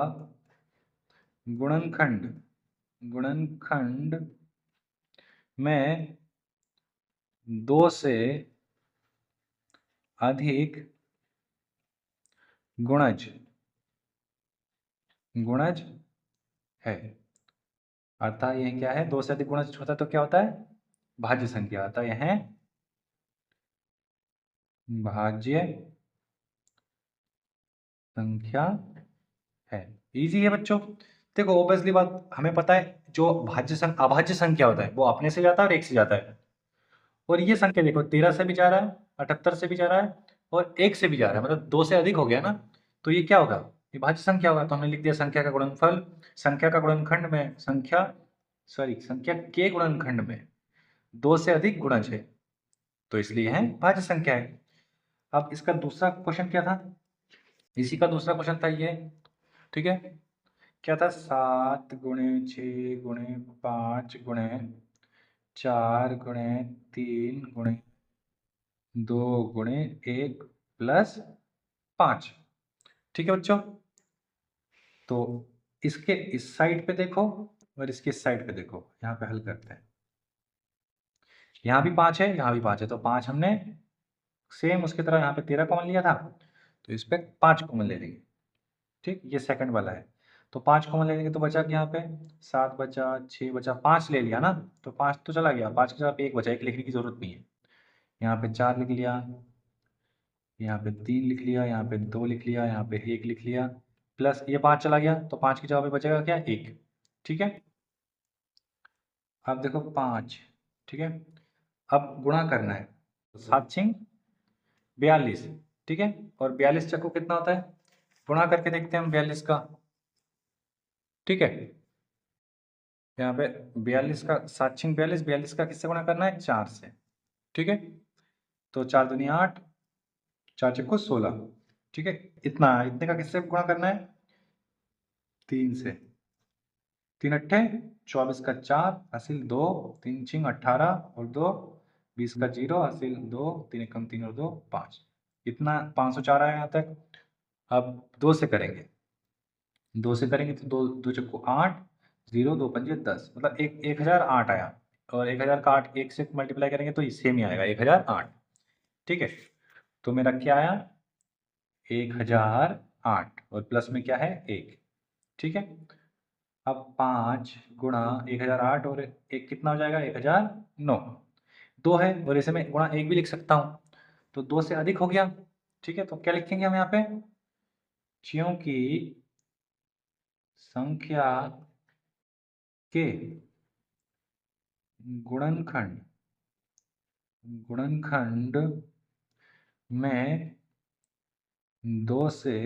गुणनखंड, गुणनखंड में 2 से अधिक गुणज, गुणज है, अर्थात यह क्या है, 2 से अधिक गुणज होता है तो क्या होता है, भाज्य संख्या, अतः यह भाज्य संख्या है। इजी है बच्चों। देखो ऑब्वियसली बात, हमें पता है जो भाज्य संख्या अभाज्य संख्या होता है वो अपने से जाता है और 1 से जाता है, और ये संख्या देखो 13 से भी जा रहा है, 78 से भी जा रहा है और 1 से भी जा रहा है, मतलब 2 से अधिक हो गया ना, तो ये क्या होगा, ये भाज्य संख्या होगा। तो हमने लिख दिया संख्या का गुणनफल, संख्या का गुणनखंड में संख्या, सॉरी संख्या के गुणनखंड में 2 से अधिक गुणज है, तो इसलिए है भाज्य संख्या है। अब इसका दूसरा क्वेश्चन क्या था, इसी का दूसरा क्वेश्चन था ये। ठीक है, क्या था, 7 गुणे 6 गुणे 5 गुणे 4 गुणे 3 गुणे 2 गुणे 1 प्लस 5। ठीक है बच्चों, तो इसके इस साइड पे देखो और इसके इस साइड पे देखो, यहाँ पे हल करते हैं। यहाँ भी 5 है, यहाँ भी 5 है, तो 5 हमने सेम उसकी तरह यहाँ पे 13 कॉमन लिया था, तो इस पे 5 कॉमन ले लेंगे। ठीक, ये सेकंड वाला है, तो 5 कॉमन ले लेंगे तो बचा क्या यहाँ पे 7 बचा, 6 बचा, 5 ले लिया ना, तो 5 तो चला गया, 5 के जगह पे 1 बचा, 1 लिखने की जरूरत नहीं है। यहाँ पे 4 लिख लिया, यहाँ पे 3 लिख लिया, यहाँ पे 2 लिख लिया, यहाँ पे 1 लिख लिया, प्लस ये 5 चला गया, तो 5 की जगह पे बचेगा क्या 1। ठीक है, अब देखो 5, ठीक है, अब गुणा करना है, 7 छिंग 42, ठीक है, और 42 चक्कू कितना होता है, गुणा करके देखते हैं हम 42 का। ठीक है, यहाँ पे 42 का 7 छिंग 42, 42 का किससे गुणा करना है 4 से। ठीक है, तो 4 दूनी 8, 4 चक्कू 16। ठीक है, इतने का किससे गुणा करना है 3 से, 3 अट्ठे 24 का 4 हासिल 2, 3 छिंग 18 और 2 20 का 0 हासिल 2, 3 एकम 3 और 2 5, इतना 504 आया यहाँ तक। अब 2 से करेंगे, 2 से करेंगे तो 2 2 चक्कू 8, 0 2 पंजे 10, मतलब 1008 आया, और 1000 का 8 1 से मल्टीप्लाई करेंगे तो सेम ही आएगा 1008। ठीक है, तो मेरा क्या आया 1008, और प्लस में क्या है 1। ठीक है, अब 5 गुणा 1008 और 1 कितना हो जाएगा 1009, 2 है और इसे मैं गुणा 1 भी लिख सकता हूँ, तो 2 से अधिक हो गया। ठीक है, तो क्या लिखेंगे हम यहाँ पे, क्योंकि संख्या के गुणनखंड गुणनखंड में 2 से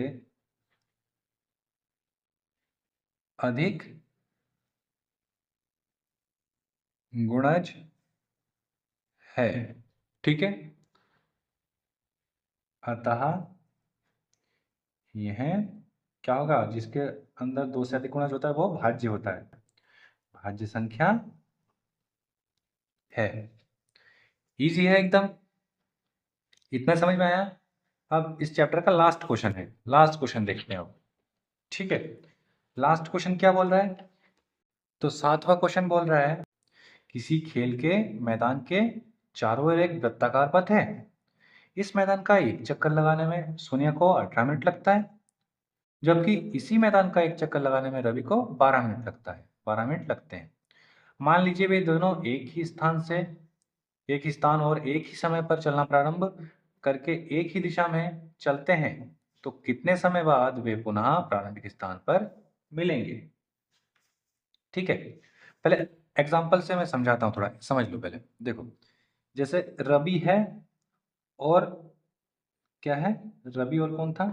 अधिक गुणज है। ठीक है, अतः यह क्या होगा, जिसके अंदर 2 से अधिक गुणज होता है वो भाज्य होता है, भाज्य संख्या है। इजी है एकदम, इतना समझ में आया। अब इस चैप्टर का लास्ट क्वेश्चन है, लास्ट क्वेश्चन देखते हैं अब। ठीक है, लास्ट क्वेश्चन क्या बोल रहा है, तो 7वां क्वेश्चन बोल रहा है किसी खेल के मैदान के चारों ओर एक वृत्ताकार पथ है, इस मैदान का एक चक्कर लगाने में सोनिया को 18 मिनट लगता है, जबकि इसी मैदान का एक चक्कर लगाने में रवि को 12 मिनट लगता है, 12 मिनट लगते हैं। मान लीजिए वे दोनों एक ही स्थान और एक ही समय पर चलना प्रारंभ करके एक ही दिशा में चलते हैं, तो कितने समय बाद वे पुनः प्रारंभिक स्थान पर मिलेंगे। ठीक है, पहले एग्जाम्पल से मैं समझाता हूँ, थोड़ा समझ लो पहले। देखो, जैसे रवि है और क्या है, रवि और कौन था,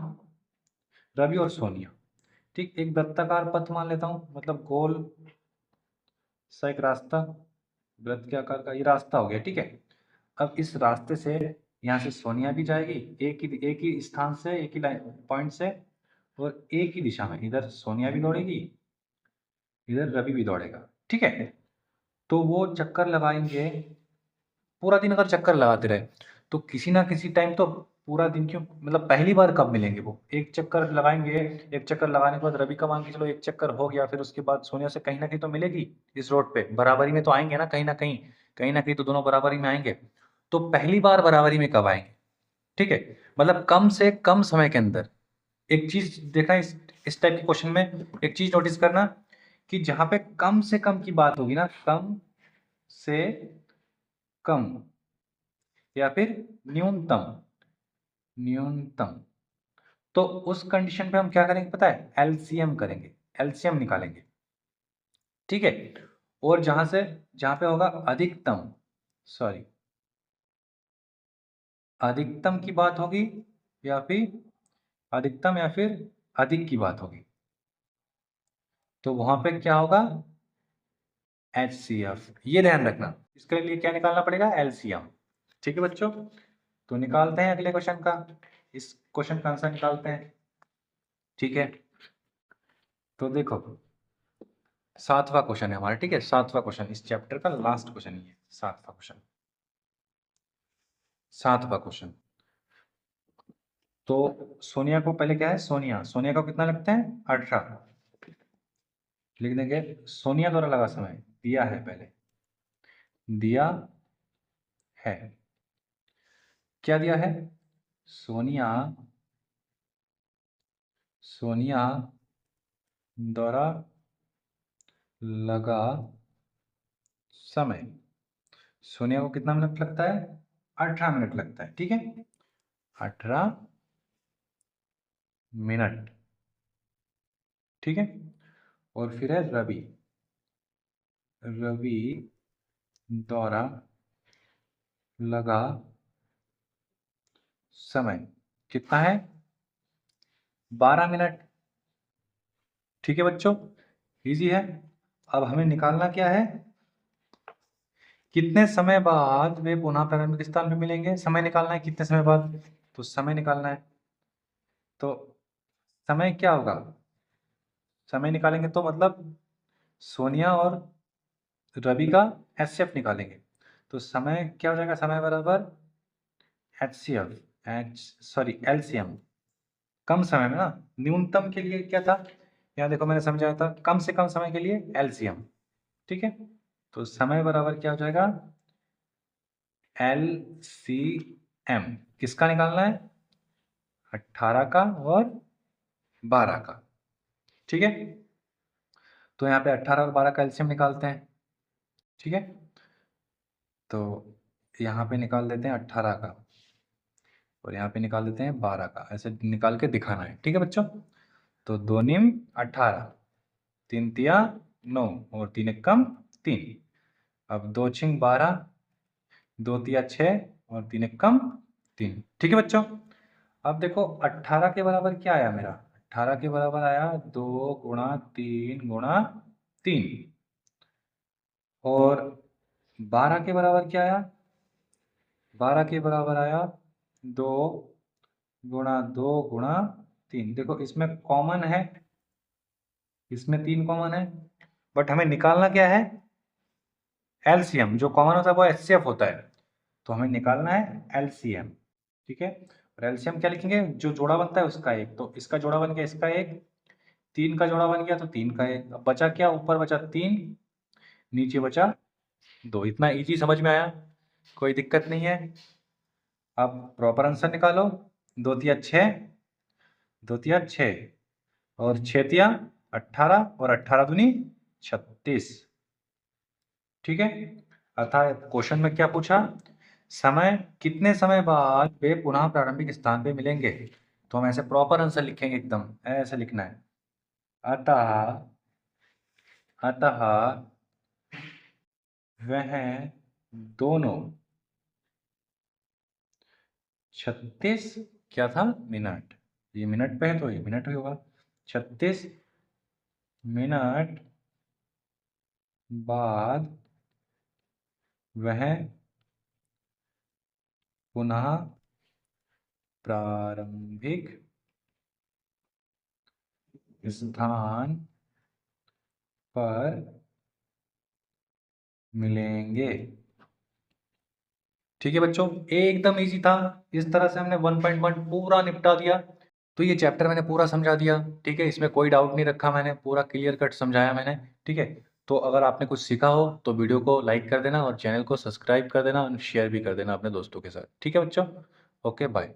रवि और सोनिया। ठीक, एक वृत्ताकार पथ मान लेता हूँ, मतलब गोल सा एक रास्ता, वृत्त के आकार का ये रास्ता हो गया। ठीक है, अब इस रास्ते से यहाँ से सोनिया भी जाएगी एक ही स्थान से, एक ही पॉइंट से, और एक ही दिशा में, इधर सोनिया भी दौड़ेगी, इधर रवि भी दौड़ेगा। ठीक है, तो वो चक्कर लगाएंगे, पूरा दिन अगर चक्कर लगाते रहे तो किसी ना किसी टाइम तो पूरा दिन क्यों, मतलब पहली बार कब मिलेंगे, वो एक चक्कर लगाएंगे, एक चक्कर लगाने के बाद रवि का मान के चलो एक चक्कर हो गया, फिर उसके बाद सोनिया से कहीं ना कहीं तो मिलेगी, इस रोड पे बराबरी में तो आएंगे ना, कहीं ना कहीं, कहीं ना कहीं तो दोनों बराबरी में आएंगे। तो पहली बार बराबरी में कब आएंगे, ठीक है, मतलब कम से कम समय के अंदर। एक चीज देखना इस टाइप के क्वेश्चन में, एक चीज नोटिस करना कि जहां पे कम से कम की बात होगी ना, कम से कम या फिर न्यूनतम, न्यूनतम, तो उस कंडीशन पे हम क्या करेंगे पता है, एलसीएम करेंगे, एलसीएम निकालेंगे। ठीक है, और जहां पे होगा अधिकतम, सॉरी, अधिकतम की बात होगी, या फिर अधिकतम या फिर अधिक की बात होगी, तो वहां पे क्या होगा HCF, ये ध्यान रखना। इसके लिए क्या निकालना पड़ेगा, एलसीएम। ठीक है बच्चों, तो निकालते हैं अगले क्वेश्चन का, इस क्वेश्चन का आंसर निकालते हैं। ठीक है, तो देखो 7वां क्वेश्चन है हमारा। ठीक है, 7वां क्वेश्चन इस चैप्टर का लास्ट क्वेश्चन ही है, 7वां क्वेश्चन, 7वां क्वेश्चन। तो सोनिया को पहले क्या है, सोनिया, सोनिया को कितना लगता है 18, लिख देंगे सोनिया द्वारा लगा समय दिया है, पहले दिया है। क्या दिया है? सोनिया द्वारा लगा समय। सोनिया को कितना मिनट लगता है? 18 मिनट लगता है। ठीक है, 18 मिनट। ठीक है, और फिर है रवि द्वारा लगा समय कितना है? 12 मिनट। ठीक है बच्चों, इजी है। अब हमें निकालना क्या है? कितने समय बाद वे पुनः प्रारंभिक स्थान पे मिलेंगे। समय निकालना है कितने समय बाद, तो समय निकालना है। तो समय क्या होगा? समय निकालेंगे तो मतलब सोनिया और रवि का एचसीएफ निकालेंगे। तो समय क्या हो जाएगा? समय बराबर एलसीएम। कम समय में ना, न्यूनतम के लिए क्या था? यहाँ देखो मैंने समझाया था, कम से कम समय के लिए एलसीएम। ठीक है, तो समय बराबर क्या हो जाएगा? एलसीएम किसका निकालना है? 18 का और 12 का। ठीक है, तो यहाँ पे 18 और 12 का एलसीएम निकालते हैं। ठीक है, तो यहाँ पे निकाल देते हैं 18 का और यहाँ पे निकाल देते हैं 12 का। ऐसे निकाल के दिखाना है। ठीक है बच्चों, तो 2 निम 18, 3 तिया 9 और 3 एकम 3। अब 2 छिंग 12, 2 तिया 6 और 3 एकम 3। ठीक है बच्चों, अब देखो 18 के बराबर क्या आया मेरा? 18 के बराबर आया 2 गुणा 3 गुणा 3। और 12 के बराबर क्या आया? 12 के बराबर आया 2 गुणा 2 गुणा 3। देखो इसमें कॉमन है, इसमें 3 कॉमन है, बट हमें निकालना क्या है? एलसीएम। जो कॉमन होता है वो एचसीएफ होता है, तो हमें निकालना है एलसीएम। ठीक है, और एलसीएम क्या लिखेंगे? जो जोड़ा बनता है उसका एक। तो इसका जोड़ा बन गया इसका एक, 3 का जोड़ा बन गया तो 3 का एक। अब बचा क्या? ऊपर बचा 3, नीचे बचा 2। इतना इजी समझ में आया? कोई दिक्कत नहीं है। अब प्रॉपर आंसर निकालो। 2 तिया 6, 2 तिया 6 और 6 तिया 18 और 18 दूनी 36। ठीक है, अर्थात क्वेश्चन में क्या पूछा? समय कितने समय बाद वे पुनः प्रारंभिक स्थान पे मिलेंगे। तो हम ऐसे प्रॉपर आंसर लिखेंगे, एकदम ऐसे लिखना है। अतः वह दोनों 36 क्या था? मिनट। ये मिनट पे है तो ये मिनट ही होगा। 36 मिनट बाद वह पुनः प्रारंभिक स्थान पर मिलेंगे। ठीक है बच्चों, एकदम इजी था। इस तरह से हमने 1.1 पूरा निपटा दिया। तो ये चैप्टर मैंने पूरा समझा दिया। ठीक है, इसमें कोई डाउट नहीं रखा, मैंने पूरा क्लियर कट समझाया मैंने। ठीक है, तो अगर आपने कुछ सीखा हो तो वीडियो को लाइक कर देना और चैनल को सब्सक्राइब कर देना और शेयर भी कर देना अपने दोस्तों के साथ। ठीक है बच्चों, ओके बाय।